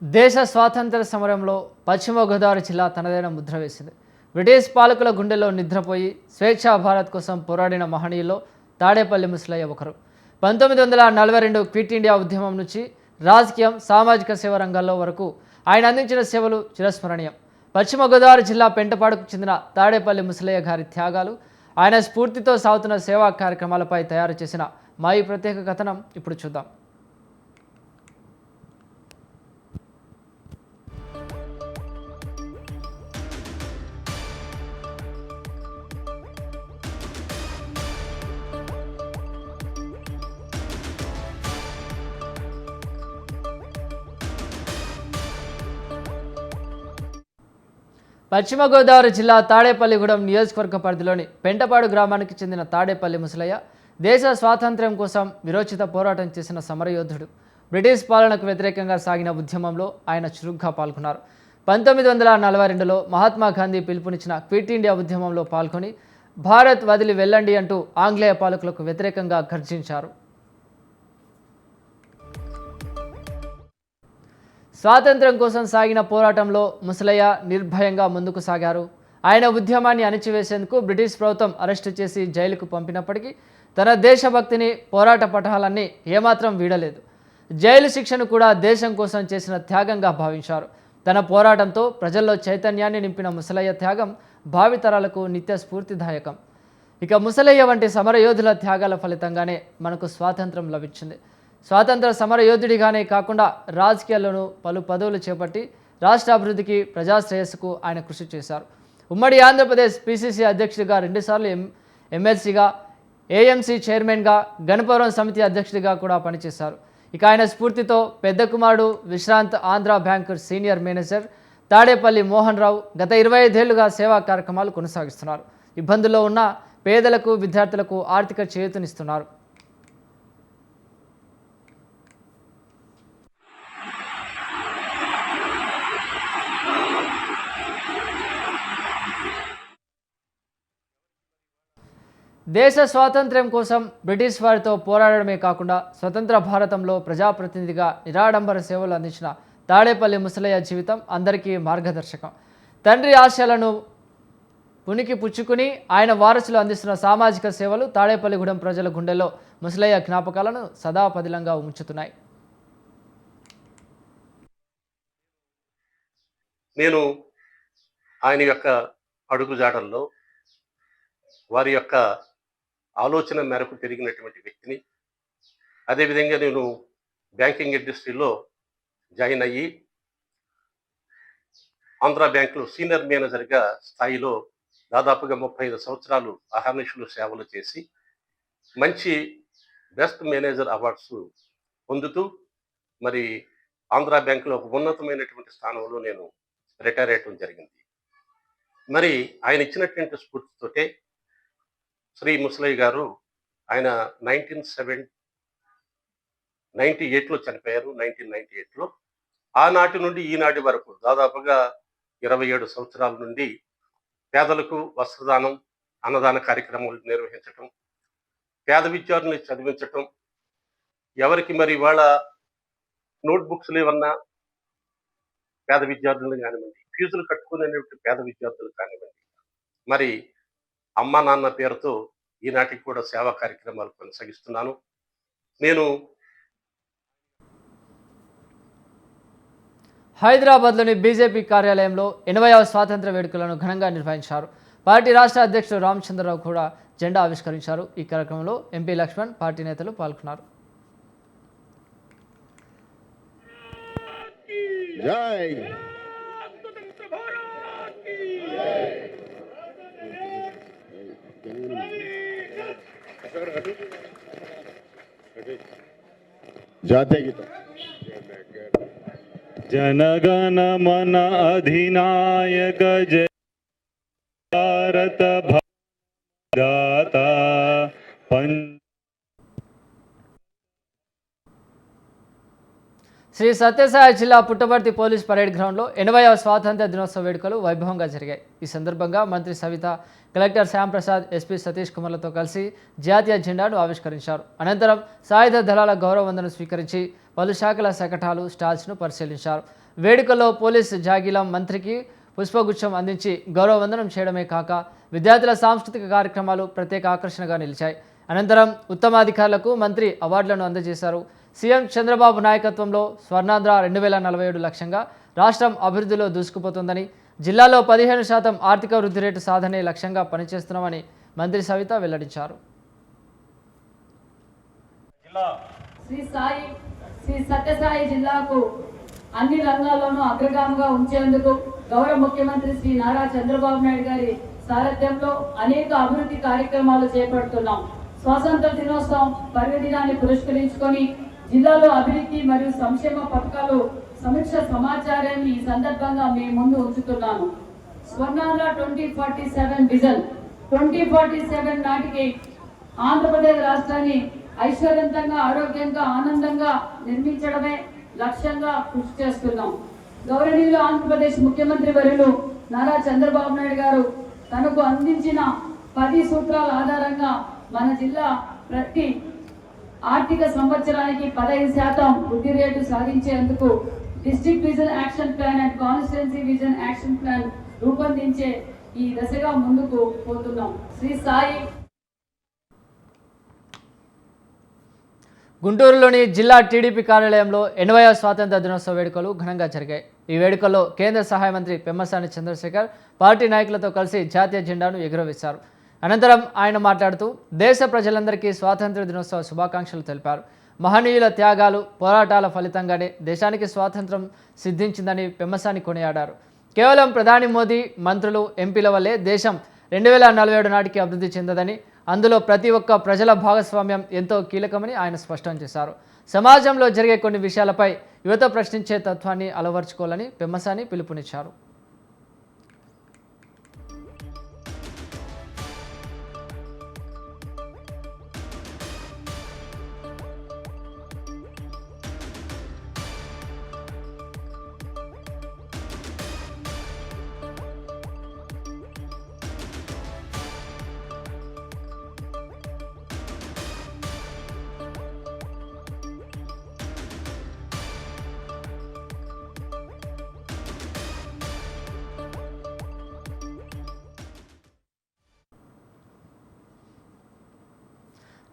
దేశ స్వాతంత్ర సమరంలో పశ్చిమ గోదావరి జిల్లా తనదైన ముద్ర వేసింది. బ్రిటిష్ పాలకుల గుండెల్లో నిద్రపోయి స్వేచ్ఛా భారత్ కోసం పోరాడిన మహనీయుల్లో తాడేపల్లి ముసలయ్య ఒకరు. 1942 క్విట్ ఇండియా ఉద్యమం నుంచి రాజకీయం, సామాజిక సేవ రంగాల్లో వరకు ఆయన అందించిన సేవలు చిరస్మరణీయం. పశ్చిమ గోదావరి జిల్లా పెంటపాడుకు చెందిన తాడేపల్లి ముసలయ్య గారి త్యాగాలు, ఆయన స్ఫూర్తితో సాగుతున్న సేవా కార్యక్రమాలపై తయారు చేసిన మా ఈ ప్రత్యేక కథనం ఇప్పుడు చూద్దాం. పశ్చిమ గోదావరి జిల్లా తాడేపల్లిగూడెం నియోజకవర్గ పరిధిలోని పెంటపాడు గ్రామానికి చెందిన తాడేపల్లి ముసలయ్య దేశ స్వాతంత్ర్యం కోసం విరోచిత పోరాటం చేసిన సమరయోధుడు. బ్రిటిష్ పాలనకు వ్యతిరేకంగా సాగిన ఉద్యమంలో ఆయన చురుగ్గా పాల్గొన్నారు. 1942లో మహాత్మా గాంధీ పిలుపునిచ్చిన క్విట్ ఇండియా ఉద్యమంలో పాల్గొని భారత్ వదిలి వెళ్ళండి అంటూ ఆంగ్లేయ పాలకులకు వ్యతిరేకంగా గర్జించారు. స్వాతంత్ర్యం కోసం సాగిన పోరాటంలో ముసలయ్య నిర్భయంగా ముందుకు సాగారు. ఆయన ఉద్యమాన్ని అణిచివేసేందుకు బ్రిటిష్ ప్రభుత్వం అరెస్టు చేసి జైలుకు పంపినప్పటికీ తన దేశభక్తిని, పోరాట పటాలన్నీ ఏమాత్రం వీడలేదు. జైలు శిక్షను కూడా దేశం కోసం చేసిన త్యాగంగా భావించారు. తన పోరాటంతో ప్రజల్లో చైతన్యాన్ని నింపిన ముసలయ్య త్యాగం భావితరాలకు నిత్య స్ఫూర్తిదాయకం. ఇక ముసలయ్య వంటి సమరయోధుల త్యాగాల ఫలితంగానే మనకు స్వాతంత్రం లభించింది. స్వాతంత్ర సమరయోధుడిగానే కాకుండా రాజకీయాల్లోనూ పలు పదవులు చేపట్టి రాష్ట్ర అభివృద్ధికి, ప్రజాశ్రేయస్సుకు ఆయన కృషి చేశారు. ఉమ్మడి ఆంధ్రప్రదేశ్ పిసిసి అధ్యక్షుడిగా 2 సార్లు ఎమ్మెల్సీగా, ఏఎంసీ చైర్మన్గా, గణపవరం సమితి అధ్యక్షుడిగా కూడా పనిచేశారు. ఇక ఆయన స్ఫూర్తితో పెద్ద కుమారుడు విశ్రాంత్ Andhra bank senior manager Tadepalli Mohan Rao గత 25 ఏళ్లుగా సేవా కార్యక్రమాలు కొనసాగిస్తున్నారు. ఇబ్బందుల్లో ఉన్న పేదలకు, విద్యార్థులకు ఆర్థిక చేయూతనిస్తున్నారు. దేశ స్వాతంత్ర్యం కోసం బ్రిటిష్ వారితో పోరాడమే కాకుండా స్వతంత్ర భారతంలో ప్రజాప్రతినిధిగా నిరాడంబర సేవలు అందించిన తాడేపల్లి ముసలయ్య జీవితం అందరికీ మార్గదర్శకం. తండ్రి ఆశయాలను పునికి పుచ్చుకుని ఆయన వారసులు అందిస్తున్న సామాజిక సేవలు తాడేపల్లిగూడెం ప్రజల గుండెల్లో ముసలయ్య జ్ఞాపకాలను సదా పదిలంగా ఉంచుతున్నాయి. నేను ఆయన యొక్క అడుగుజాడల్లో, వారి యొక్క ఆలోచన మేరకు పెరిగినటువంటి వ్యక్తిని. అదేవిధంగా నేను బ్యాంకింగ్ ఇండస్ట్రీలో జాయిన్ అయ్యి ఆంధ్ర బ్యాంకులో సీనియర్ మేనేజర్గా స్థాయిలో దాదాపుగా 35 సంవత్సరాలు అహర్నిశలు సేవలు చేసి మంచి బెస్ట్ మేనేజర్ అవార్డ్స్ పొందుతూ మరి ఆంధ్ర బ్యాంకులో ఒక ఉన్నతమైనటువంటి స్థానంలో నేను రిటైర్ అయ్యటం జరిగింది. మరి ఆయన ఇచ్చినటువంటి స్ఫూర్తితోటే శ్రీ ముసలయ్య గారు ఆయన 1998లో చనిపోయారు. 1998లో ఆనాటి నుండి ఈనాటి వరకు దాదాపుగా 27 సంవత్సరాల నుండి పేదలకు వస్త్రదానం, అన్నదాన కార్యక్రమాలు నిర్వహించటం, పేద విద్యార్థుల్ని చదివించటం, ఎవరికి మరి వాళ్ళ నోట్బుక్స్లు ఏమన్నా పేద విద్యార్థులను కానివ్వండి, ఫీజులు కట్టుకునేటువంటి పేద విద్యార్థులు కానివ్వండి, మరి అమ్మ నాన్న పేరుతో ఈనాటికి కూడా సేవా కార్యక్రమాలు కొనసాగిస్తున్నాను. నేను హైదరాబాద్లోని బీజేపీ కార్యాలయంలో 80వ స్వాతంత్ర వేడుకలను ఘనంగా నిర్వహించారు. పార్టీ రాష్ట్ర అధ్యక్షుడు రామచంద్రరావు కూడా జెండా ఆవిష్కరించారు. ఈ కార్యక్రమంలో ఎంపీ లక్ష్మణ్, పార్టీ నేతలు పాల్గొన్నారు. జాతీయ గీతం जनगण मन अधिनायक जय भारत दाता శ్రీ సత్యసాయి జిల్లా పుట్టపర్తి పోలీస్ పరేడ్ గ్రౌండ్లో 80వ స్వాతంత్ర దినోత్సవ వేడుకలు వైభవంగా జరిగాయి. ఈ సందర్భంగా మంత్రి సవిత, కలెక్టర్ శ్యాంప్రసాద్, ఎస్పీ సతీష్ కుమార్లతో కలిసి జాతీయ జెండాను ఆవిష్కరించారు. అనంతరం సాయుధ దళాల గౌరవ వందనం స్వీకరించి పలు శాఖల శకటాలు, స్టాల్స్ను పరిశీలించారు. వేడుకల్లో పోలీస్ జాగిలం మంత్రికి పుష్పగుచ్చం అందించి గౌరవ వందనం చేయడమే కాక విద్యార్థుల సాంస్కృతిక కార్యక్రమాలు ప్రత్యేక ఆకర్షణగా నిలిచాయి. అనంతరం ఉత్తమాధికారులకు మంత్రి అవార్డులను అందజేశారు. సీఎం చంద్రబాబు నాయకత్వంలో స్వర్ణాంధ్ర 2047 లక్ష్యంగా రాష్ట్రం అభివృద్ధిలో దూసుకుపోతుందని, జిల్లాలో 15% ఆర్థిక వృద్ధి రేటు సాధనే లక్ష్యంగా పనిచేస్తున్నామని మంత్రి సవిత వెల్లడించారు. శ్రీ సత్యసాయి జిల్లాకు అన్ని రంగాల్లోనూ అగ్రగామిగా ఉంచేందుకు గౌరవ ముఖ్యమంత్రి శ్రీ నారా చంద్రబాబు నాయుడు గారి సారథ్యంలో అనేక అభివృద్ధి కార్యక్రమాలు చేపడుతున్నాం. స్వాతంత్ర దినోత్సవం పర్వదినాన్ని పురస్కరించుకొని జిల్లాలో అభివృద్ధి మరియు సంక్షేమ పథకాలు సమీక్ష సమాచారాన్ని ఈ సందర్భంగా మేము ముందు ఉంచుతున్నాను. స్వర్ణాంధ్ర 2047 విజన్ 2047 నాటికి ఆంధ్రప్రదేశ్ రాష్ట్రాన్ని ఐశ్వర్యవంతంగా, ఆరోగ్యంగా, ఆనందంగా నిర్మించడమే లక్ష్యంగా కృషి చేస్తున్నాం. గౌరవనీయులు ఆంధ్రప్రదేశ్ ముఖ్యమంత్రి వర్యులు నారా చంద్రబాబు నాయుడు గారు తనకు అందించిన 10 సూత్రాల ఆధారంగా మన జిల్లా ప్రతి ఆర్థిక సంవత్సరానికి 15% వృద్ధి రేటు సాధించేందుకు district vision action plan and constituency vision action plan రూపొందించే ఈ దశగా ముందుకు పోతున్నాం. శ్రీ సాయి గుంటూరులోని జిల్లా టీడీపీ కార్యాలయంలో 80వ స్వాతంత్ర దినోత్సవ వేడుకలు ఘనంగా జరిగాయి. ఈ వేడుకల్లో కేంద్ర సహాయ మంత్రి పెమ్మసాని చంద్రశేఖర్ పార్టీ నాయకులతో కలిసి జాతీయ జెండాను ఎగురవేశారు. అనంతరం ఆయన మాట్లాడుతూ దేశ ప్రజలందరికీ స్వాతంత్ర దినోత్సవ శుభాకాంక్షలు తెలిపారు. మహనీయుల త్యాగాలు, పోరాటాల ఫలితంగానే దేశానికి స్వాతంత్రం సిద్ధించిందని పెమ్మసాని కొనియాడారు. కేవలం ప్రధాని మోదీ, మంత్రులు, ఎంపీల వల్లే దేశం 2047 నాటికి అభివృద్ధి చెందదని, అందులో ప్రతి ఒక్క ప్రజల భాగస్వామ్యం ఎంతో కీలకమని ఆయన స్పష్టం చేశారు. సమాజంలో జరిగే కొన్ని విషయాలపై యువత ప్రశ్నించే తత్వాన్ని అలవర్చుకోవాలని పెమ్మసాని పిలుపునిచ్చారు.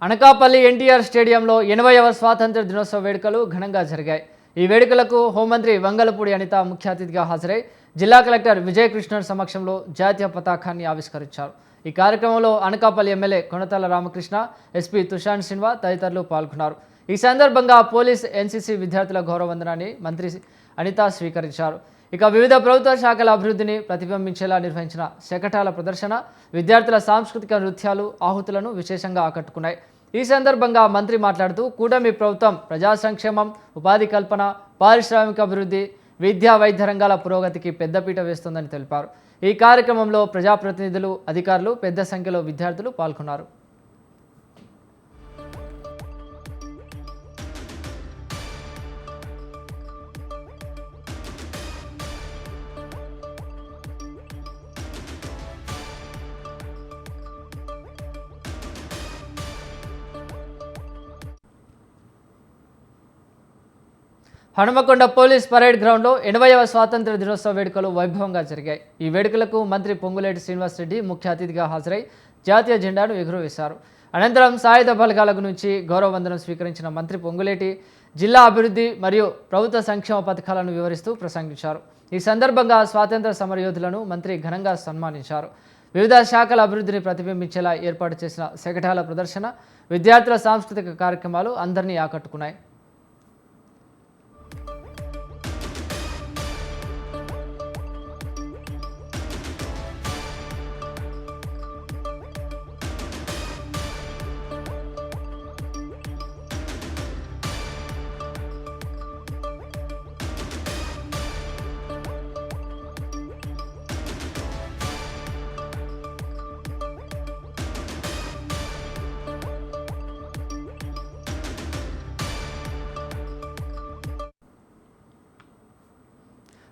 అనకాపల్లి ఎన్టీఆర్ స్టేడియంలో 80వ స్వాతంత్ర దినోత్సవ వేడుకలు ఘనంగా జరిగాయి. ఈ వేడుకలకు హోంమంత్రి వంగలపూడి అనిత ముఖ్య అతిథిగా హాజరై జిల్లా కలెక్టర్ విజయకృష్ణన్ సమక్షంలో జాతీయ పతాకాన్ని ఆవిష్కరించారు. ఈ కార్యక్రమంలో అనకాపల్లి ఎమ్మెల్యే కొనతాల రామకృష్ణ, ఎస్పీ తుషాన్ సిన్వా తదితరులు పాల్గొన్నారు. ఈ సందర్భంగా పోలీస్, ఎన్సీసీ విద్యార్థుల గౌరవ వందనాన్ని మంత్రి అనిత స్వీకరించారు. ఇక వివిధ ప్రభుత్వ శాఖల అభివృద్ధిని ప్రతిబింబించేలా నిర్వహించిన శకటాల ప్రదర్శన, విద్యార్థుల సాంస్కృతిక నృత్యాలు, ఆహుతులను విశేషంగా ఆకట్టుకున్నాయి. ఈ సందర్భంగా మంత్రి మాట్లాడుతూ కూటమి ప్రభుత్వం ప్రజా సంక్షేమం, ఉపాధి కల్పన, పారిశ్రామిక అభివృద్ధి, విద్యా, వైద్య రంగాల పురోగతికి పెద్దపీట వేస్తుందని తెలిపారు. ఈ కార్యక్రమంలో ప్రజాప్రతినిధులు, అధికారులు, పెద్ద సంఖ్యలో విద్యార్థులు పాల్గొన్నారు. హనుమకొండ పోలీస్ పరేడ్ గ్రౌండ్లో 80వ స్వాతంత్ర దినోత్సవ వేడుకలు వైభవంగా జరిగాయి. ఈ వేడుకలకు మంత్రి పొంగులేటి శ్రీనివాసరెడ్డి ముఖ్య అతిథిగా హాజరై జాతీయ జెండాను ఎగురవేశారు. అనంతరం సాయుధ బలగాల నుంచి గౌరవ వందనం స్వీకరించిన మంత్రి పొంగులేటి జిల్లా అభివృద్ధి మరియు ప్రభుత్వ సంక్షేమ పథకాలను వివరిస్తూ ప్రసంగించారు. ఈ సందర్భంగా స్వాతంత్ర సమరయోధులను మంత్రి ఘనంగా సన్మానించారు. వివిధ శాఖల అభివృద్ధిని ప్రతిబింబించేలా ఏర్పాటు చేసిన శకటాల ప్రదర్శన, విద్యార్థుల సాంస్కృతిక కార్యక్రమాలు అందరినీ ఆకట్టుకున్నాయి.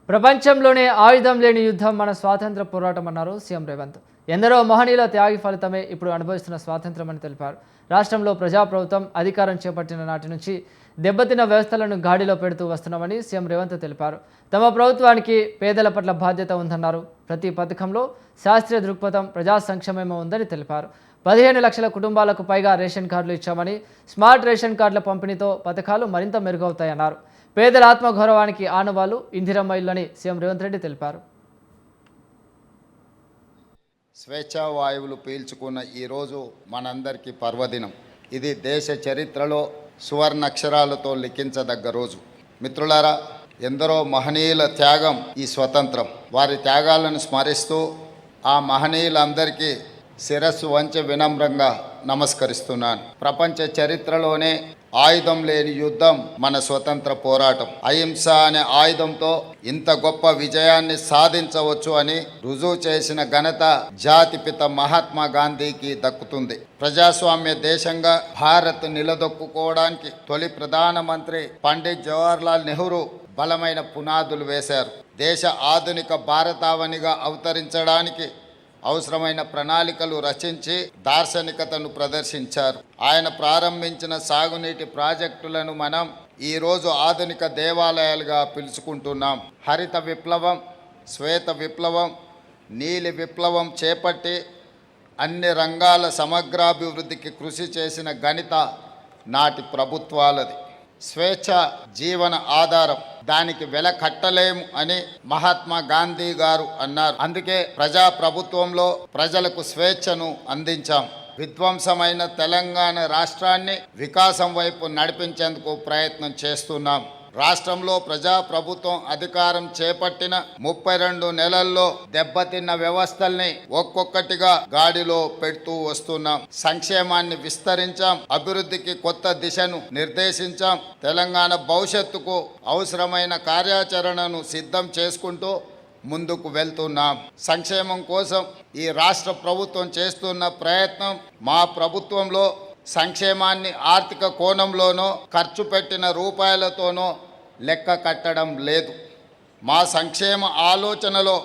ప్రపంచంలోనే ఆయుధం లేని యుద్ధం మన స్వాతంత్ర పోరాటం అన్నారు సీఎం రేవంత్. ఎందరో మహనీయుల త్యాగి ఫలితమే ఇప్పుడు అనుభవిస్తున్న స్వాతంత్రం అని తెలిపారు. రాష్ట్రంలో ప్రజాప్రభుత్వం అధికారం చేపట్టిన నాటి నుంచి దెబ్బతిన్న వ్యవస్థలను గాడిలో పెడుతూ వస్తున్నామని సీఎం రేవంత్ తెలిపారు. తమ ప్రభుత్వానికి పేదల పట్ల బాధ్యత ఉందన్నారు. ప్రతి పథకంలో శాస్త్రీయ దృక్పథం, ప్రజా సంక్షేమం ఉందని తెలిపారు. 15 లక్షల కుటుంబాలకు పైగా రేషన్ కార్డులు ఇచ్చామని, స్మార్ట్ రేషన్ కార్డుల పంపిణీతో పథకాలు మరింత మెరుగవుతాయన్నారు. పేదల ఆత్మగౌరవానికి ఆనవాళ్లు ఇందిరమ్మ ఇల్లని సీఎం రేవంత్ రెడ్డి తెలిపారు. స్వేచ్ఛా వాయువులు పీల్చుకున్న ఈరోజు మనందరికీ పర్వదినం. ఇది దేశ చరిత్రలో సువర్ణాక్షరాలతో లిఖించదగ్గ రోజు. మిత్రులారా, ఎందరో మహనీయుల త్యాగం ఈ స్వతంత్రం. వారి త్యాగాలను స్మరిస్తూ ఆ మహనీయులందరికీ శిరస్సు వంచి వినమ్రంగా నమస్కరిస్తున్నాను. ప్రపంచ చరిత్రలోనే ఆయుధం లేని యుద్ధం మన స్వతంత్ర పోరాటం. అహింస అనే ఆయుధంతో ఇంత గొప్ప విజయాన్ని సాధించవచ్చు అని రుజువు చేసిన ఘనత జాతిపిత మహాత్మా గాంధీకి దక్కుతుంది. ప్రజాస్వామ్య దేశంగా భారత్ నిలదొక్కుకోవడానికి తొలి ప్రధానమంత్రి పండిట్ జవహర్లాల్ నెహ్రూ బలమైన పునాదులు వేశారు. దేశ ఆధునిక భారతావనిగా అవతరించడానికి అవసరమైన ప్రణాళికలు రచించి దార్శనికతను ప్రదర్శించారు. ఆయన ప్రారంభించిన సాగునీటి ప్రాజెక్టులను మనం ఈరోజు ఆధునిక దేవాలయాలుగా పిలుచుకుంటున్నాం. హరిత విప్లవం, శ్వేత విప్లవం, నీలి విప్లవం చేపట్టి అన్ని రంగాల సమగ్రాభివృద్ధికి కృషి చేసిన ఘనత నాటి ప్రభుత్వాలది. స్వేచ్ఛ జీవన ఆధారం, దానికి వెల కట్టలేము అని మహాత్మా గాంధీ గారు అన్నారు. అందుకే ప్రజా ప్రభుత్వంలో ప్రజలకు స్వేచ్ఛను అందించాం. విధ్వంసమైన తెలంగాణ రాష్ట్రాన్ని వికాసం వైపు నడిపించేందుకు ప్రయత్నం చేస్తున్నాం. రాష్ట్రంలో ప్రజా ప్రభుత్వం అధికారం చేపట్టిన 32 నెలల్లో దెబ్బతిన్న వ్యవస్థల్ని ఒక్కొక్కటిగా గాడిలో పెడుతూ వస్తున్నాం. సంక్షేమాన్ని విస్తరించాం, అభివృద్ధికి కొత్త దిశను నిర్దేశించాం. తెలంగాణ భవిష్యత్తుకు అవసరమైన కార్యాచరణను సిద్ధం చేసుకుంటూ ముందుకు వెళ్తున్నాం. సంక్షేమం కోసం ఈ రాష్ట్ర ప్రభుత్వం చేస్తున్న ప్రయత్నం, మా ప్రభుత్వంలో సంక్షేమాన్ని ఆర్థిక కోణంలోనో ఖర్చు పెట్టిన రూపాయలతోనో లెక్క కట్టడం లేదు. మా సంక్షేమ ఆలోచనలో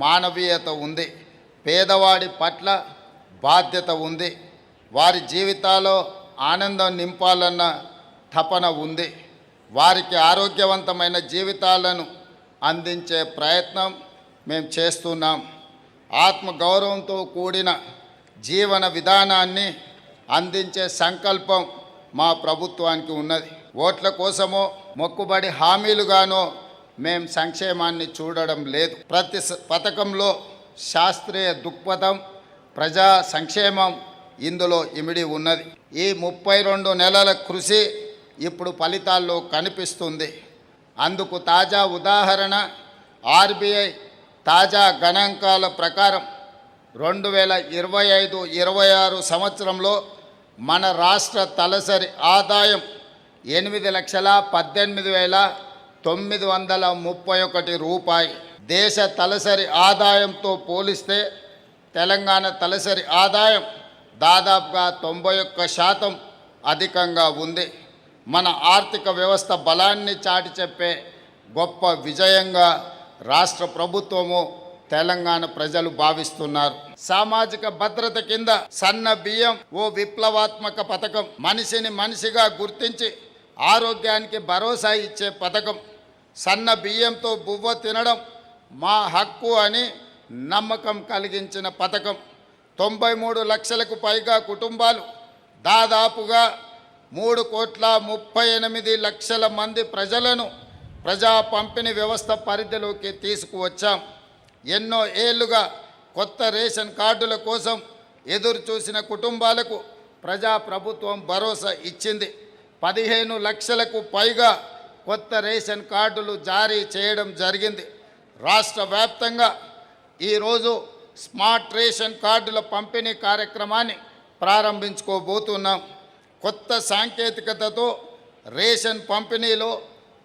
మానవీయత ఉంది, పేదవాడి పట్ల బాధ్యత ఉంది, వారి జీవితాల్లో ఆనందం నింపాలన్న తపన ఉంది, వారికి ఆరోగ్యవంతమైన జీవితాలను అందించే ప్రయత్నం మేము చేస్తున్నాం. ఆత్మగౌరవంతో కూడిన జీవన విధానాన్ని అందించే సంకల్పం మా ప్రభుత్వానికి ఉన్నది. ఓట్ల కోసమో మొక్కుబడి హామీలుగానో మేము సంక్షేమాన్ని చూడడం లేదు. ప్రతి పథకంలో శాస్త్రీయ దృక్పథం, ప్రజా సంక్షేమం ఇందులో ఇమిడి ఉన్నది. ఈ 32 నెలల కృషి ఇప్పుడు ఫలితాల్లో కనిపిస్తుంది. అందుకు తాజా ఉదాహరణ ఆర్బీఐ తాజా గణాంకాల ప్రకారం 2025-26 సంవత్సరంలో మన రాష్ట్ర తలసరి ఆదాయం 8,18,931 రూపాయి. దేశ తలసరి ఆదాయంతో పోలిస్తే తెలంగాణ తలసరి ఆదాయం దాదాపుగా 91% అధికంగా ఉంది. మన ఆర్థిక వ్యవస్థ బలాన్ని చాటి చెప్పే గొప్ప విజయంగా రాష్ట్ర ప్రభుత్వము, తెలంగాణ ప్రజలు భావిస్తున్నారు. సామాజిక భద్రత కింద సన్న బియ్యం ఓ విప్లవాత్మక పథకం. మనిషిని మనిషిగా గుర్తించి ఆరోగ్యానికి భరోసా ఇచ్చే పథకం. సన్న బియ్యంతో బువ్వ తినడం మా హక్కు అని నమ్మకం కలిగించిన పథకం. 93 లక్షలకు పైగా కుటుంబాలు దాదాపుగా 3,38,00,000 మంది ప్రజలను ప్రజా పంపిణీ వ్యవస్థ పరిధిలోకి తీసుకువచ్చాం. ఎన్నో ఏళ్లుగా కొత్త రేషన్ కార్డుల కోసం ఎదురు చూసిన కుటుంబాలకు ప్రజాప్రభుత్వం భరోసా ఇచ్చింది. 15 లక్షలకు పైగా కొత్త రేషన్ కార్డులు జారీ చేయడం జరిగింది. రాష్ట్ర వ్యాప్తంగా ఈరోజు స్మార్ట్ రేషన్ కార్డుల పంపిణీ కార్యక్రమాన్ని ప్రారంభించుకోబోతున్నాం. కొత్త సాంకేతికతతో రేషన్ పంపిణీలో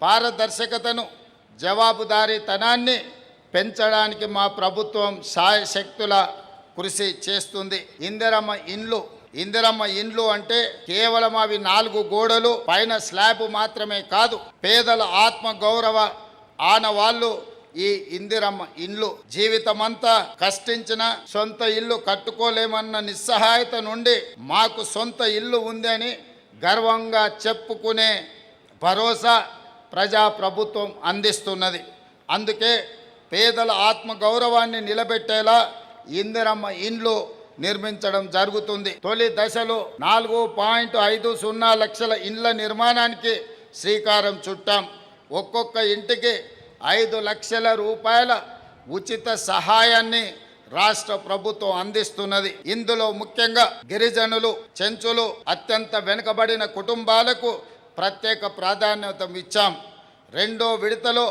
పారదర్శకతను, జవాబుదారీతనాన్ని పెంచడానికి మా ప్రభుత్వం శాయశక్తుల కృషి చేస్తుంది. ఇందిరమ్మ ఇండ్లు అంటే కేవలం అవి 4 గోడలు పైన స్లాబ్ మాత్రమే కాదు. పేదల ఆత్మ గౌరవ ఆనవాళ్ళు ఈ ఇందిరమ్మ ఇండ్లు. జీవితమంతా కష్టించిన సొంత ఇల్లు కట్టుకోలేమన్న నిస్సహాయత నుండి మాకు సొంత ఇల్లు ఉందని గర్వంగా చెప్పుకునే భరోసా ప్రజాప్రభుత్వం అందిస్తున్నది. అందుకే పేదల ఆత్మ గౌరవాన్ని నిలబెట్టేలా ఇందిరమ్మ ఇండ్లు నిర్మించడం జరుగుతుంది. తొలి దశలో 4.50 లక్షల ఇండ్ల నిర్మాణానికి శ్రీకారం చుట్టాం. ఒక్కొక్క ఇంటికి 5 లక్షల రూపాయల ఉచిత సహాయాన్ని రాష్ట్ర ప్రభుత్వం అందిస్తున్నది. ఇందులో ముఖ్యంగా గిరిజనులు, చెంచులు, అత్యంత వెనుకబడిన కుటుంబాలకు ప్రత్యేక ప్రాధాన్యత ఇచ్చాం. రెండో విడతలో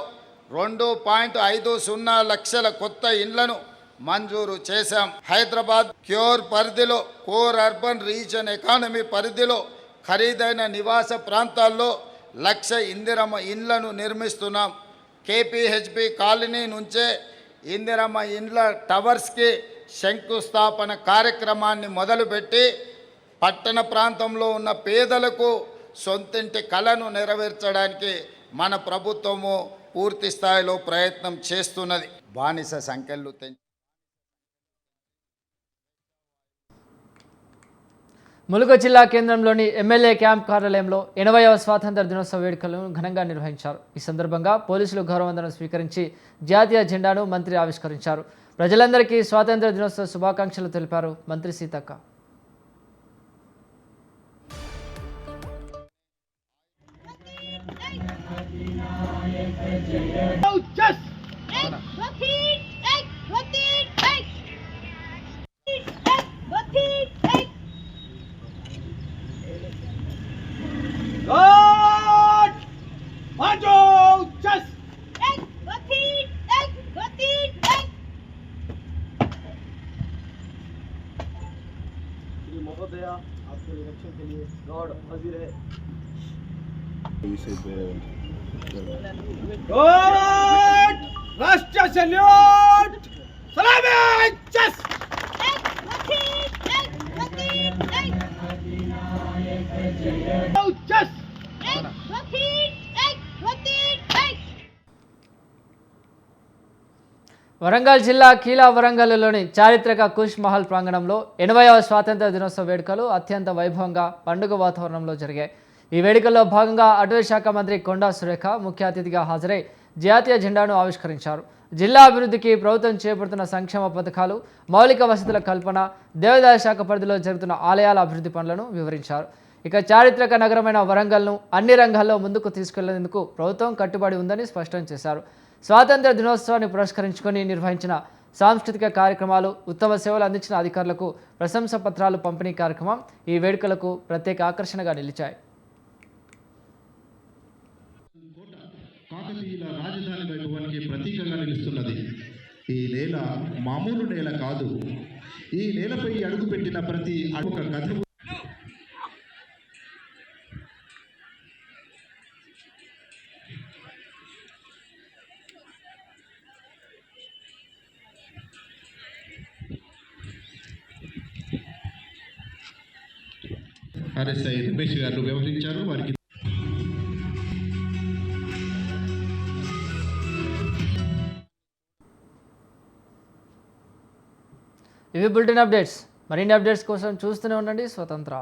2.50 లక్షల కొత్త ఇండ్లను మంజూరు చేశాం. హైదరాబాద్ క్యూర్ పరిధిలో, కోర్ అర్బన్ రీజన్ ఎకానమీ పరిధిలో ఖరీదైన నివాస ప్రాంతాల్లో 1,00,000 ఇందిరమ్మ ఇండ్లను నిర్మిస్తున్నాం. కేపీహెచ్బి కాలనీ నుంచే ఇందిరమ్మ ఇండ్ల టవర్స్కి శంకుస్థాపన కార్యక్రమాన్ని మొదలుపెట్టి పట్టణ ప్రాంతంలో ఉన్న పేదలకు సొంతింటి కలను నెరవేర్చడానికి మన ప్రభుత్వము పూర్తి స్థాయిలో ప్రయత్నం చేస్తున్నది. బానిస సంఖ్యలు ములుగు జిల్లా కేంద్రంలోని ఎమ్మెల్యే క్యాంప్ కార్యాలయంలో 80వ స్వాతంత్ర దినోత్సవ వేడుకలను ఘనంగా నిర్వహించారు. ఈ సందర్భంగా పోలీసులు గౌరవవందనం స్వీకరించి జాతీయ జెండాను మంత్రి ఆవిష్కరించారు. ప్రజలందరికీ స్వాతంత్ర దినోత్సవ శుభాకాంక్షలు తెలిపారు మంత్రి సీతక్క. आपके इलेक्शन के लिए गॉड हाजिर है. राष्ट्र सल्यूट सलामी चस వరంగల్ జిల్లా కీలా వరంగల్లోని చారిత్రక కుష్ మహల్ ప్రాంగణంలో 80వ స్వాతంత్ర దినోత్సవ వేడుకలు అత్యంత వైభవంగా పండుగ వాతావరణంలో జరిగాయి. ఈ వేడుకల్లో భాగంగా అటవీ శాఖ మంత్రి కొండా సురేఖ ముఖ్య అతిథిగా హాజరై జాతీయ జెండాను ఆవిష్కరించారు. జిల్లా అభివృద్ధికి ప్రభుత్వం చేపడుతున్న సంక్షేమ పథకాలు, మౌలిక వసతుల కల్పన, దేవాదాయ శాఖ పరిధిలో జరుగుతున్న ఆలయాల అభివృద్ధి పనులను వివరించారు. ఇక చారిత్రక నగరమైన వరంగల్ను అన్ని రంగాల్లో ముందుకు తీసుకెళ్లేందుకు ప్రభుత్వం కట్టుబడి ఉందని స్పష్టం చేశారు. స్వాతంత్ర దినోత్సవాన్ని పురస్కరించుకొని నిర్వహించిన సాంస్కృతిక కార్యక్రమాలు, ఉత్తమ సేవలు అందించిన అధికారులకు ప్రశంసా పత్రాలు పంపిణీ కార్యక్రమం ఈ వేడుకలకు ప్రత్యేక ఆకర్షణగా నిలిచాయి. కాకతీయుల రాజధాని వైభవానికి ప్రతీకగా నిలుస్తున్నది. ఈ నేల మామూలు నేల కాదు. ఈ నేలపై అడుగుపెట్టిన ప్రతి ఒక కథ. ఆర్ఎస్ఐ రమేష్ గారు వ్యవహరించారు. వారికి ఇవి బులెటిన్ అప్డేట్స్. మరిన్ని అప్డేట్స్ కోసం చూస్తూనే ఉండండి స్వతంత్ర.